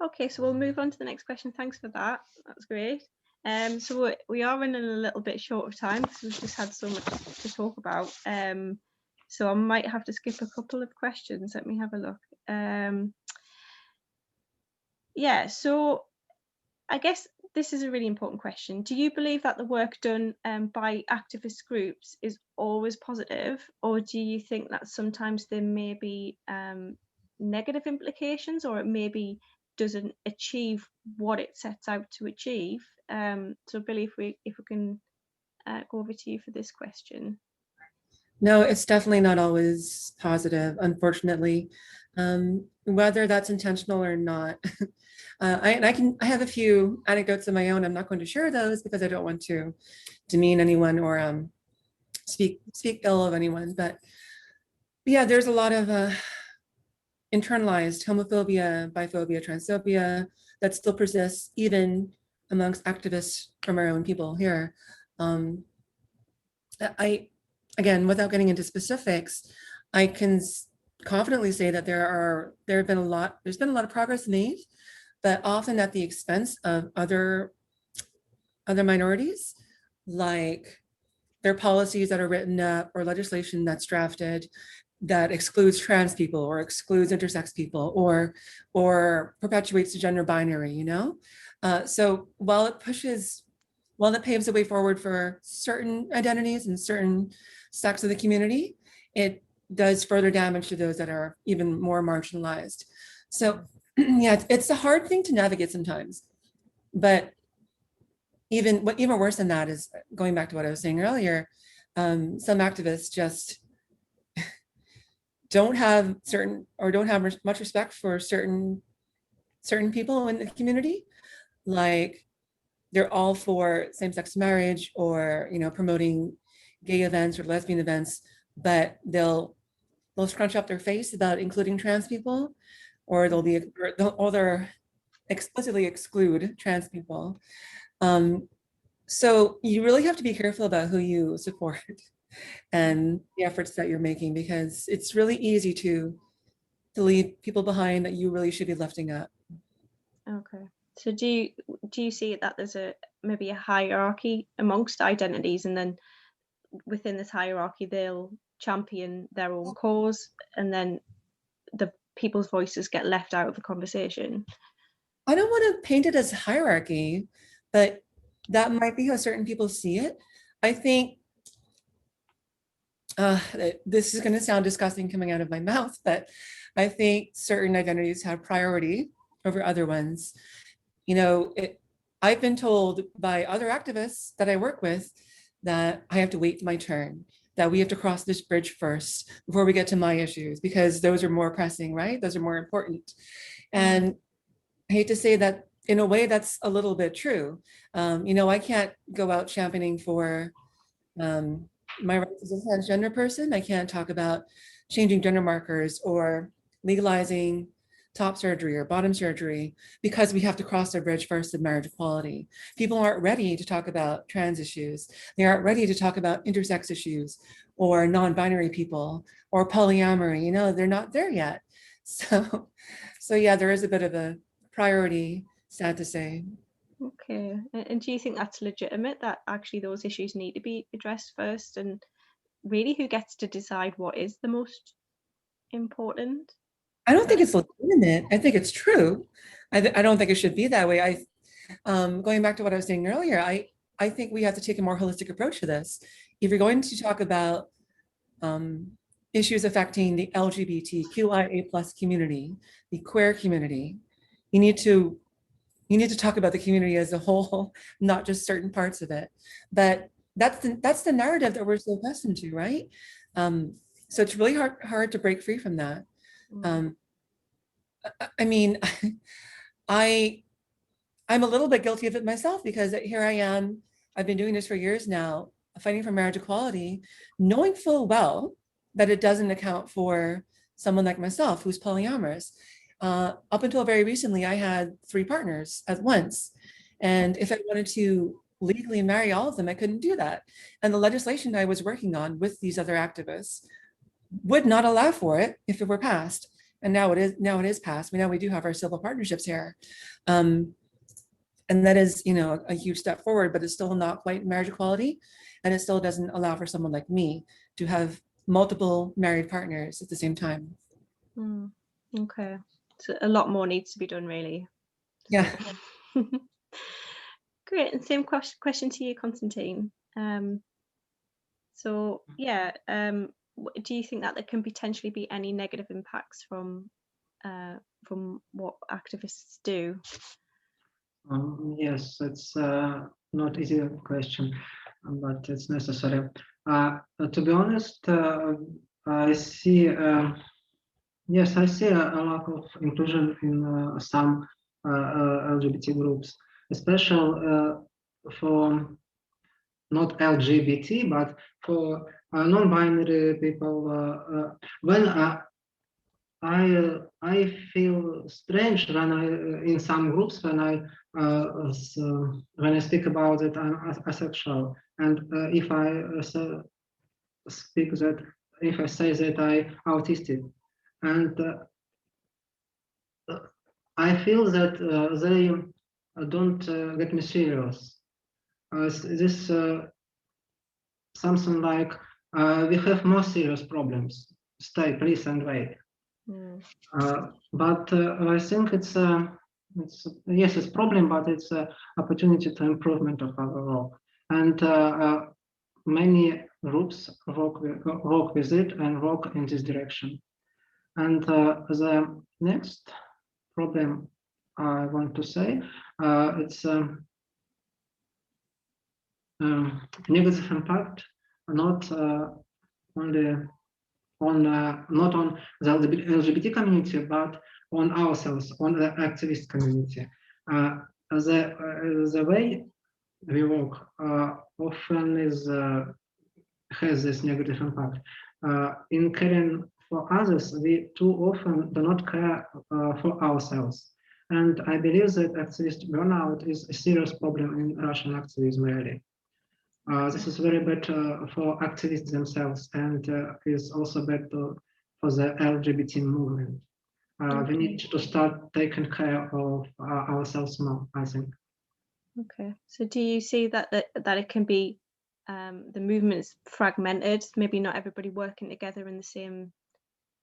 Okay, so we'll move on to the next question. Thanks for that. That's great. So we are running a little bit short of time because we've just had so much to talk about. So I might have to skip a couple of questions. Let me have a look. Yeah, so I guess this is a really important question. Do you believe that the work done by activist groups is always positive, or do you think that sometimes there may be negative implications, or it maybe doesn't achieve what it sets out to achieve? So Billy, if we can go over to you for this question. No, it's definitely not always positive, unfortunately, whether that's intentional or not. I have a few anecdotes of my own. I'm not going to share those because I don't want to demean anyone or speak ill of anyone. But yeah, there's a lot of internalized homophobia, biphobia, transphobia that still persists even amongst activists from our own people here. Again, without getting into specifics, I can confidently say that there's been a lot of progress made, but often at the expense of other minorities, like there are policies that are written up or legislation that's drafted that excludes trans people or excludes intersex people or perpetuates the gender binary, you know? So while it paves the way forward for certain identities and certain sects of the community, it does further damage to those that are even more marginalized. So yeah, it's a hard thing to navigate sometimes, but even worse than that is going back to what I was saying earlier, some activists just don't have much respect for certain people in the community. Like they're all for same-sex marriage or, you know, promoting gay events or lesbian events, but they'll scrunch up their face about including trans people, or they'll explicitly exclude trans people. So you really have to be careful about who you support and the efforts that you're making, because it's really easy to leave people behind that you really should be lifting up. Okay. So do you see that there's maybe a hierarchy amongst identities, and then within this hierarchy they'll champion their own cause, and then the people's voices get left out of the conversation? I don't want to paint it as hierarchy, but that might be how certain people see it. I think this is going to sound disgusting coming out of my mouth, but I think certain identities have priority over other ones. You know, I've been told by other activists that I work with that I have to wait my turn, that we have to cross this bridge first before we get to my issues, because those are more pressing, right? Those are more important. And I hate to say that, in a way, that's a little bit true. You know, I can't go out championing for my rights as a transgender person. I can't talk about changing gender markers or legalizing top surgery or bottom surgery, because we have to cross the bridge first of marriage equality. People aren't ready to talk about trans issues. They aren't ready to talk about intersex issues or non-binary people or polyamory. You know, they're not there yet. So yeah, there is a bit of a priority, sad to say. Okay. And do you think that's legitimate, that actually those issues need to be addressed first? And really, who gets to decide what is the most important? I don't think it's legitimate. I think it's true. I don't think it should be that way. Going back to what I was saying earlier, I think we have to take a more holistic approach to this. If you're going to talk about issues affecting the LGBTQIA+ community, the queer community, you need to talk about the community as a whole, not just certain parts of it. But that's the narrative that we're so accustomed to, right? So it's really hard to break free from that. I mean, I'm a little bit guilty of it myself, because here I am, I've been doing this for years now, fighting for marriage equality, knowing full well that it doesn't account for someone like myself who's polyamorous. Up until very recently, I had 3 partners at once. And if I wanted to legally marry all of them, I couldn't do that. And the legislation I was working on with these other activists would not allow for it if it were passed. And now it is passed. Now we do have our civil partnerships here. And that is, you know, a huge step forward, but it's still not quite marriage equality. And it still doesn't allow for someone like me to have multiple married partners at the same time. Okay. So a lot more needs to be done, really. Yeah. Great. And same question to you, Constantine. So yeah, do you think that there can potentially be any negative impacts from what activists do? Yes, it's not easy question, but it's necessary. To be honest, I see, yes, I see a lack of inclusion in some LGBT groups, especially for not LGBT, but for non-binary people. When I feel strange when I in some groups when I speak about that I'm asexual, and if I speak that if I say that I autistic, and I feel that they don't get me serious. This something like we have more serious problems. Stay, please, and wait. But I think it's yes, it's problem, but it's an opportunity to improvement of our work. And many groups work with it and work in this direction. And the next problem I want to say it's negative impact, not only on not on the LGBT community, but on ourselves, on the activist community. The way we work often is has this negative impact. In caring for others, we too often do not care for ourselves. And I believe that activist burnout is a serious problem in Russian activism, really. This is very bad for activists themselves, and is also bad for the LGBT movement. We need to start taking care of ourselves more, I think. Okay, so do you see that it can be the movement is fragmented, maybe not everybody working together in the same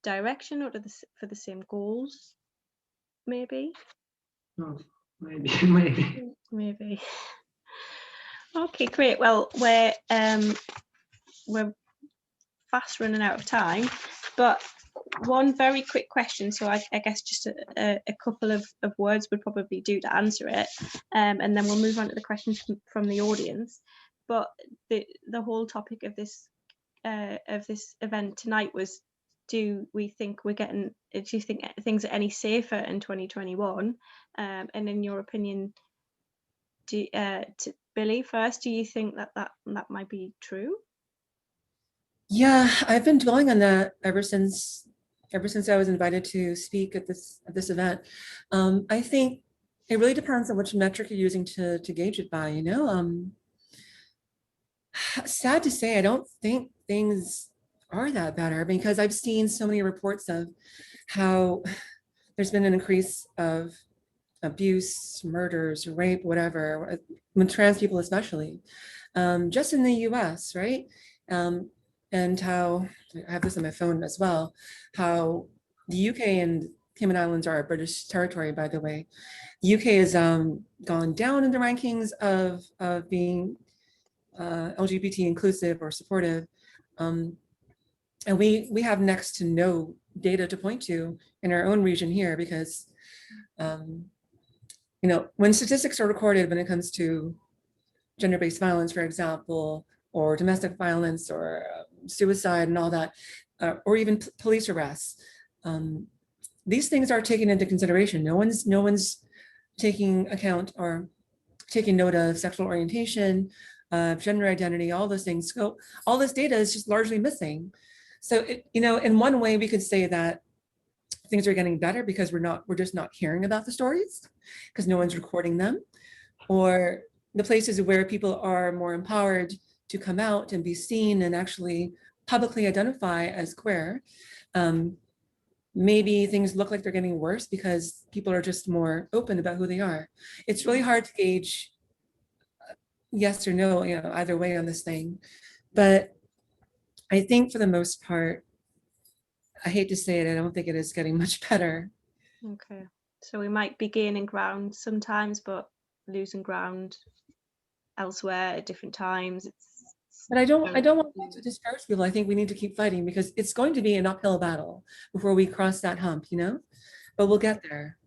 direction or for the same goals, maybe? No, maybe, Maybe. Okay, great. Well, we're fast running out of time, but one very quick question. So I guess just a couple of words would probably do to answer it, and then we'll move on to the questions from the audience. But the whole topic of this event tonight was: do you think things are any safer in 2021? And in your opinion, Billy first, do you think that might be true? Yeah, I've been dwelling on that ever since I was invited to speak at this event. I think it really depends on which metric you're using to gauge it by, you know. Sad to say, I don't think things are that better, because I've seen so many reports of how there's been an increase of abuse, murders, rape, whatever, with trans people especially, just in the US, right? And how, I have this on my phone as well, how the UK and Cayman Islands are a British territory, by the way. The UK has gone down in the rankings of being LGBT inclusive or supportive. And we have next to no data to point to in our own region here, because you know, when statistics are recorded when it comes to gender-based violence, for example, or domestic violence or suicide and all that, or even police arrests, these things are taken into consideration. No one's taking account or taking note of sexual orientation, gender identity, all those things. So all this data is just largely missing. So you know, in one way, we could say that things are getting better because we're just not hearing about the stories because no one's recording them, or the places where people are more empowered to come out and be seen and actually publicly identify as queer. Maybe things look like they're getting worse because people are just more open about who they are. It's really hard to gauge yes or no, you know, either way on this thing. But I think for the most part, I hate to say it, I don't think it is getting much better. Okay, so we might be gaining ground sometimes, but losing ground elsewhere at different times. But I don't want to discourage people. I think we need to keep fighting because it's going to be an uphill battle before we cross that hump, you know, but we'll get there.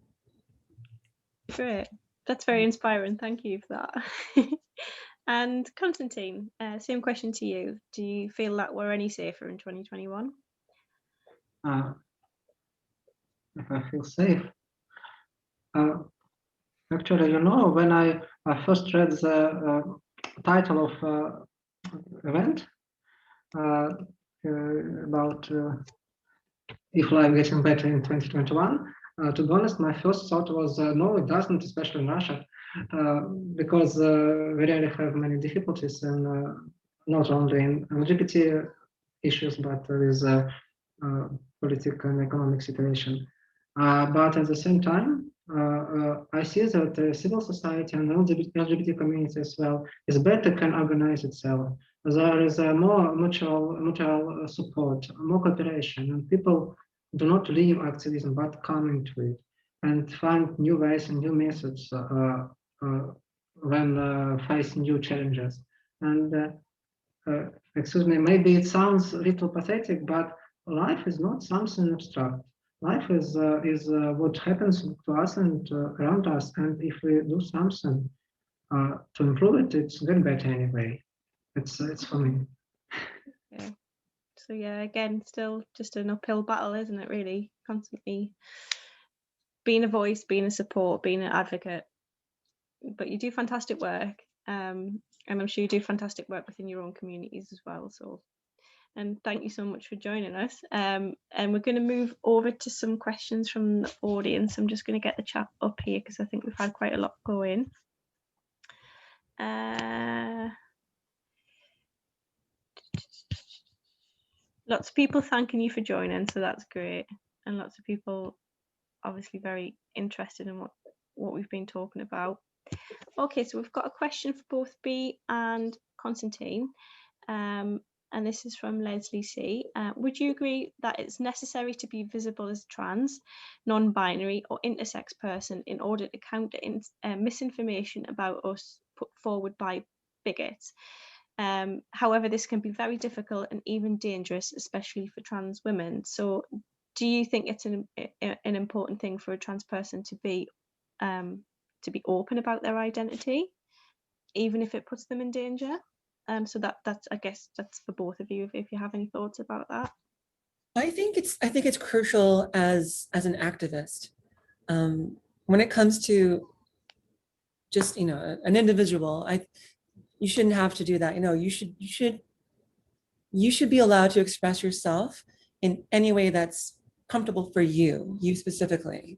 Great, that's very inspiring. Thank you for that. And Constantine, same question to you. Do you feel that we're any safer in 2021? If I feel safe. Actually, you know, when I first read the title of event about if life getting better in 2021, to be honest, my first thought was no, it doesn't, especially in Russia, because we really have many difficulties, and not only in LGBT issues, but with political and economic situation. But at the same time, I see that civil society and LGBT community as well is better can organize itself. There is more mutual support, more cooperation, and people do not leave activism but come into it and find new ways and new methods when facing new challenges. And excuse me, maybe it sounds a little pathetic, but life is not something abstract. Life is what happens to us and around us, and if we do something to improve it, it's getting better anyway. It's for me. Yeah. So yeah, again, still just an uphill battle, isn't it? Really, constantly being a voice, being a support, being an advocate. But you do fantastic work, and I'm sure you do fantastic work within your own communities as well. So. And thank you so much for joining us. And we're going to move over to some questions from the audience. I'm just going to get the chat up here because I think we've had quite a lot go in. Lots of people thanking you for joining, so that's great. And lots of people obviously very interested in what we've been talking about. Okay, so we've got a question for both B and Constantine. And this is from Leslie C. Would you agree that it's necessary to be visible as trans, non-binary or intersex person in order to counter misinformation about us put forward by bigots? However, this can be very difficult and even dangerous, especially for trans women. So do you think it's an important thing for a trans person to be open about their identity, even if it puts them in danger? So that's I guess that's for both of you if you have any thoughts about that. I think it's crucial as an activist when it comes to just an individual. You shouldn't have to do that. You should be allowed to express yourself in any way that's comfortable for you specifically.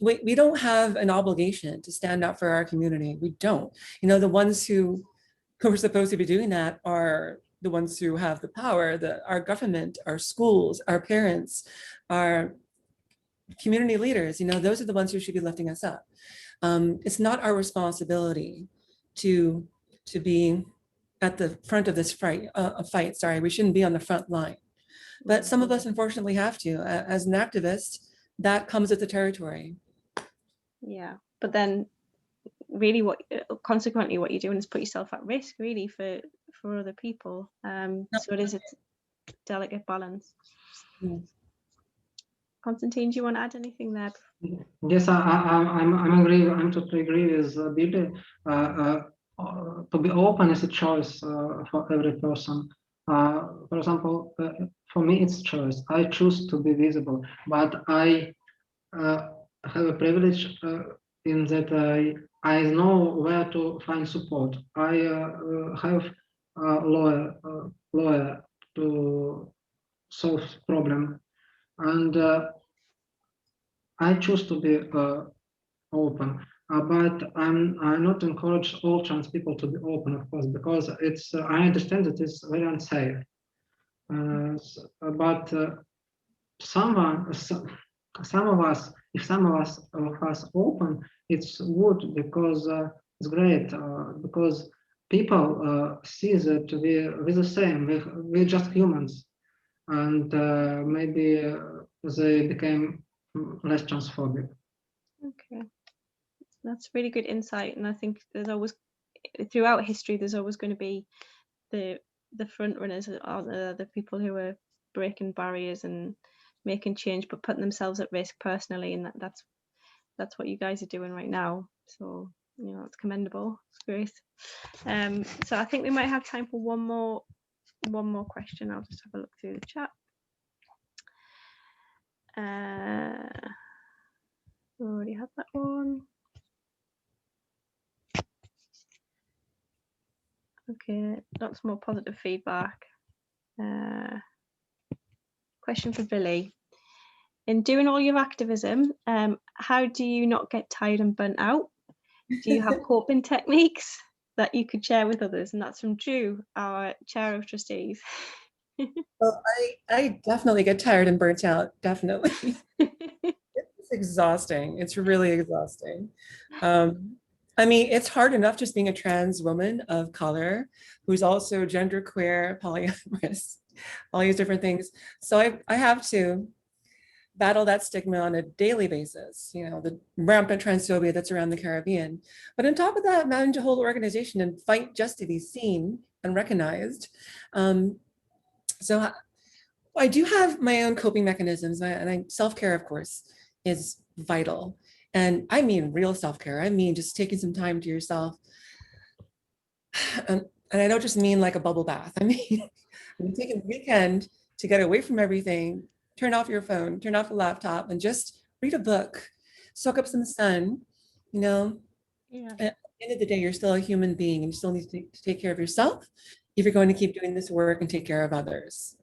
We don't have an obligation to stand up for our community. We don't. The ones who are supposed to be doing that are the ones who have the power, our government, our schools, our parents, our community leaders. Those are the ones who should be lifting us up. It's not our responsibility to be at the front of this fight. We shouldn't be on the front line. But some of us unfortunately have to. As an activist, that comes with the territory. Yeah, but then really consequently what you're doing is put yourself at risk really for other people. So it is a delicate balance. Constantine, do you want to add anything there? Yes, I'm agree. I'm totally agree with Billy. To be open is a choice for every person. For example, for me it's choice. I choose to be visible, but I have a privilege in that I know where to find support. I have a lawyer to solve problem, and I choose to be open. But I'm not encourage all trans people to be open, of course, because it's I understand that it's very unsafe. But some of us, if some of us open, it's good because it's great because people see that we're the same. We're just humans, and maybe they became less transphobic. Okay, that's really good insight, and I think there's always throughout history there's always going to be the front runners are the people who are breaking barriers and making change but putting themselves at risk personally, and that's what you guys are doing right now. So it's commendable. It's great. So I think we might have time for one more question. I'll just have a look through the chat. We already had that one. Okay, lots more positive feedback. Question for Billy. In doing all your activism, how do you not get tired and burnt out? Do you have coping techniques that you could share with others? And that's from Drew, our chair of trustees. Well, I definitely get tired and burnt out, definitely. It's exhausting. It's really exhausting. I mean, it's hard enough just being a trans woman of color who's also genderqueer, polyamorous, all these different things. So I have to battle that stigma on a daily basis, the rampant transphobia that's around the Caribbean. But on top of that, manage a whole organization and fight just to be seen and recognized. So I do have my own coping mechanisms, and self-care, of course, is vital. And I mean real self-care. I mean just taking some time to yourself. And I don't just mean like a bubble bath. I mean taking the weekend to get away from everything, turn off your phone, turn off the laptop, and just read a book, soak up some sun. Yeah. At the end of the day, you're still a human being, and you still need to take care of yourself if you're going to keep doing this work and take care of others.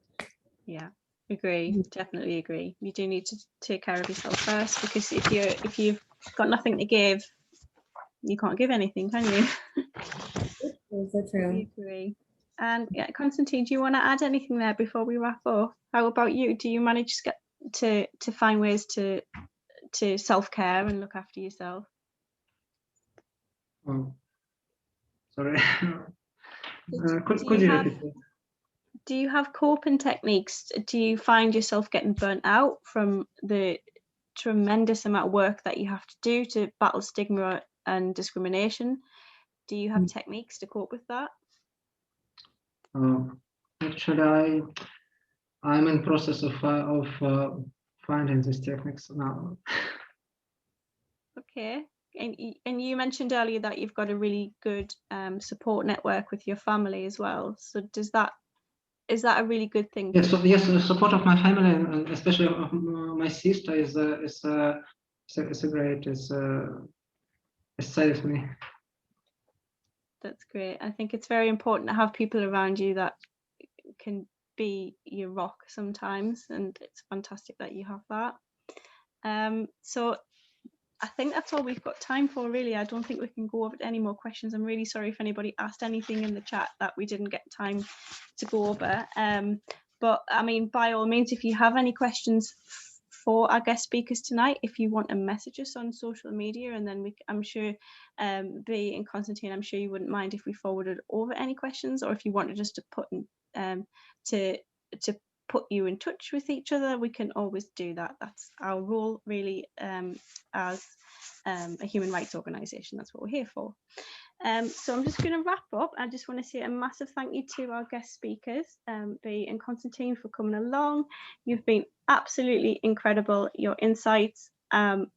Yeah, agree. Definitely agree. You do need to take care of yourself first, because if you've got nothing to give, you can't give anything, can you? Is that true? I agree. And yeah, Constantine, do you want to add anything there before we wrap up? How about you? Do you manage to find ways to self-care and look after yourself? Oh, sorry. Could do you you have- repeat it? Do you have coping techniques? Do you find yourself getting burnt out from the tremendous amount of work that you have to do to battle stigma and discrimination? Do you have techniques to cope with that? Actually, I'm in process of finding these techniques now. Okay. And you mentioned earlier that you've got a really good support network with your family as well. So is that a really good thing? Yes, yes, the support of my family and especially of my sister is a great, it saves me. That's great. I think it's very important to have people around you that can be your rock sometimes, and it's fantastic that you have that. So I think that's all we've got time for, really. I don't think we can go over any more questions. I'm really sorry if anybody asked anything in the chat that we didn't get time to go over. But I mean, by all means, if you have any questions for our guest speakers tonight, if you want to message us on social media, and then I'm sure B and Constantine, I'm sure you wouldn't mind if we forwarded over any questions, or if you wanted just to put to put you in touch with each other, we can always do that. That's our role, really, as a human rights organisation. That's what we're here for. So I'm just going to wrap up. I just want to say a massive thank you to our guest speakers, B and Constantine, for coming along. You've been absolutely incredible. Your insights are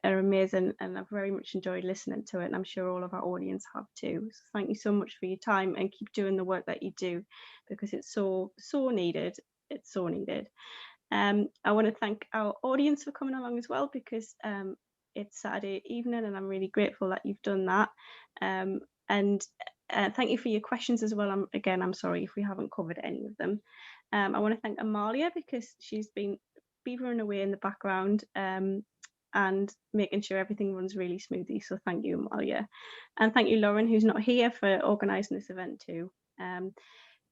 amazing, and I've very much enjoyed listening to it, and I'm sure all of our audience have too. So thank you so much for your time, and keep doing the work that you do, because it's so needed. It's so needed. I want to thank our audience for coming along as well, because it's Saturday evening and I'm really grateful that you've done that. And thank you for your questions as well. I'm sorry if we haven't covered any of them. I want to thank Amalia, because she's been beavering away in the background and making sure everything runs really smoothly. So thank you, Amalia. And thank you, Lauren, who's not here, for organising this event too.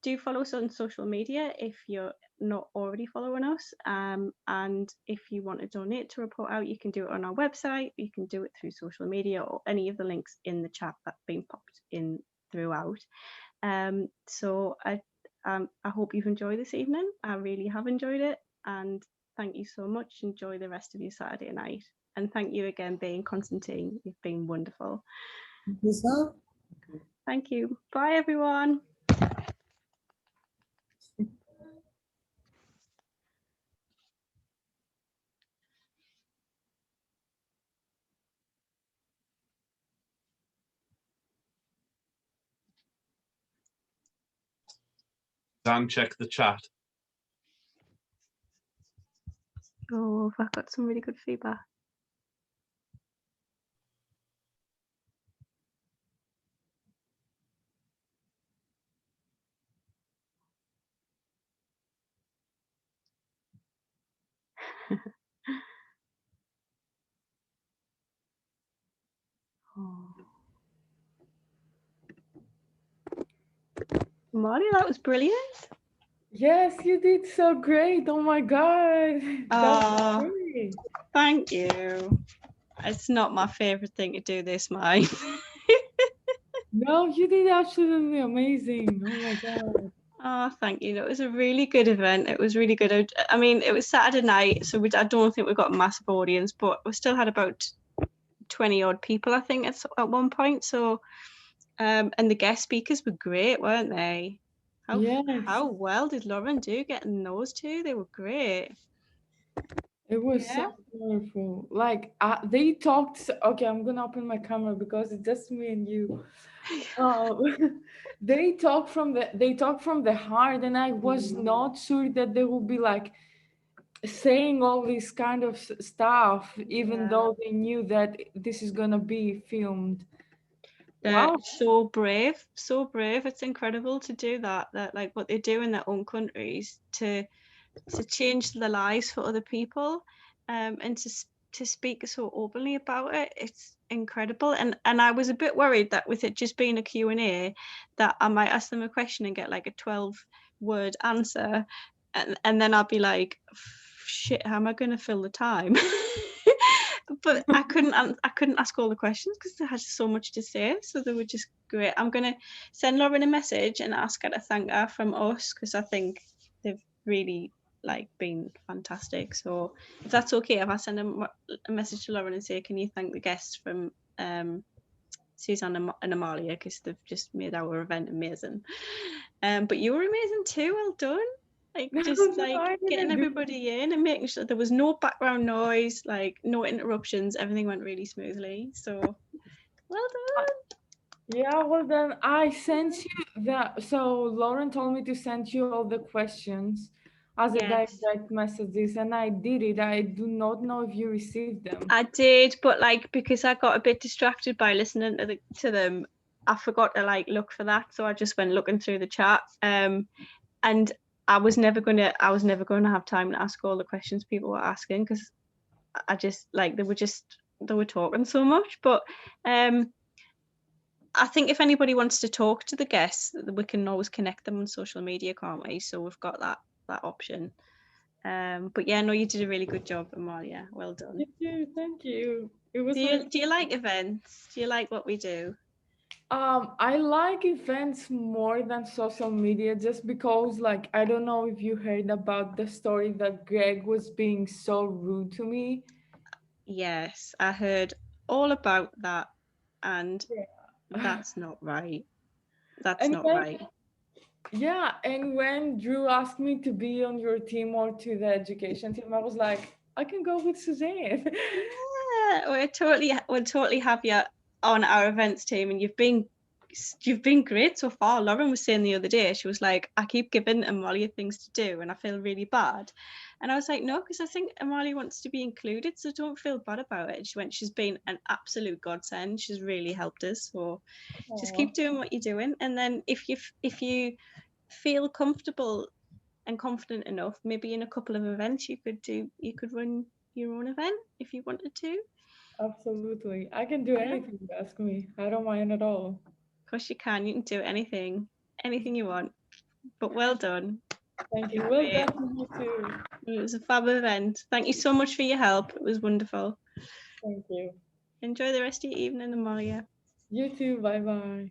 Do follow us on social media if you're not already following us, and if you want to donate to Report Out, you can do it on our website, you can do it through social media, or any of the links in the chat that's been popped in throughout. So I hope you've enjoyed this evening. I really have enjoyed it, and thank you so much. Enjoy the rest of your Saturday night, and thank you again, being Constantine. You've been wonderful. Thank you. Bye, everyone. Dan, check the chat. Oh, I've got some really good feedback. Oh. Marty, that was brilliant. Yes, you did so great. Oh my God. That was great. Thank you. It's not my favorite thing to do this, mine. No, you did absolutely amazing. Oh my God. Oh, thank you. It was a really good event. It was really good. I mean, it was Saturday night, so I don't think we got a massive audience, but we still had about 20 odd people, I think, at one point. So, and the guest speakers were great, weren't they? Yes. How well did Lauren do getting those two? They were great. It was Yeah. so wonderful. Like they talked. Okay, I'm gonna open my camera because it's just me and you. They talk from the heart, and I was not sure that they would be like saying all this kind of stuff, even Yeah. though they knew that this is gonna be filmed. They're Wow. so brave, so brave. It's incredible to do that. That like what they do in their own countries to change the lives for other people, and to speak so openly about it. It's incredible. And I was a bit worried that with it just being a Q&A, that I might ask them a question and get like a 12-word answer, and then I'll be like, shit, how am I going to fill the time? But I couldn't ask all the questions because they had so much to say, so they were just great. I'm gonna send Lauren a message and ask her to thank her from us, because I think they've really like been fantastic. So if that's okay, if I send a message to Lauren and say, can you thank the guests from Suzanne and Amalia, because they've just made our event amazing. But you were amazing too. Well done. Like just like getting everybody in and making sure there was no background noise, like no interruptions. Everything went really smoothly. So well done. Yeah, well then I sent you that. So Lauren told me to send you all the questions as a Yes. direct messages, and I did it. I do not know if you received them. I did, but like because I got a bit distracted by listening to them, I forgot to like look for that. So I just went looking through the chat. And I was never gonna have time to ask all the questions people were asking, because I just like they were talking so much. But I think if anybody wants to talk to the guests, we can always connect them on social media, can't we? So we've got that option. But yeah, no, you did a really good job, Amalia. Well done. Thank you. It was. Do you like events? Do you like what we do? I like events more than social media, just because, like, I don't know if you heard about the story that Greg was being so rude to me. Yes, I heard all about that, and that's not right. That's not right. Yeah, and when Drew asked me to be on your team or to the education team, I was like, I can go with Suzanne. Yeah, we'll totally have you on our events team, and you've been great so far. Lauren was saying the other day, she was like, I keep giving Amalia things to do and I feel really bad. And I was like, no, because I think Amalia wants to be included, so don't feel bad about it. And she went, she's been an absolute godsend. She's really helped us. So just keep doing what you're doing. And then if you feel comfortable and confident enough, maybe in a couple of events you could run your own event if you wanted to. Absolutely. I can do anything you ask me. I don't mind at all. Of course you can do anything you want. But well done. Thank you. Well done to you too. It was a fab event. Thank you so much for your help. It was wonderful. Thank you. Enjoy the rest of your evening, Amalia. You too. Bye bye.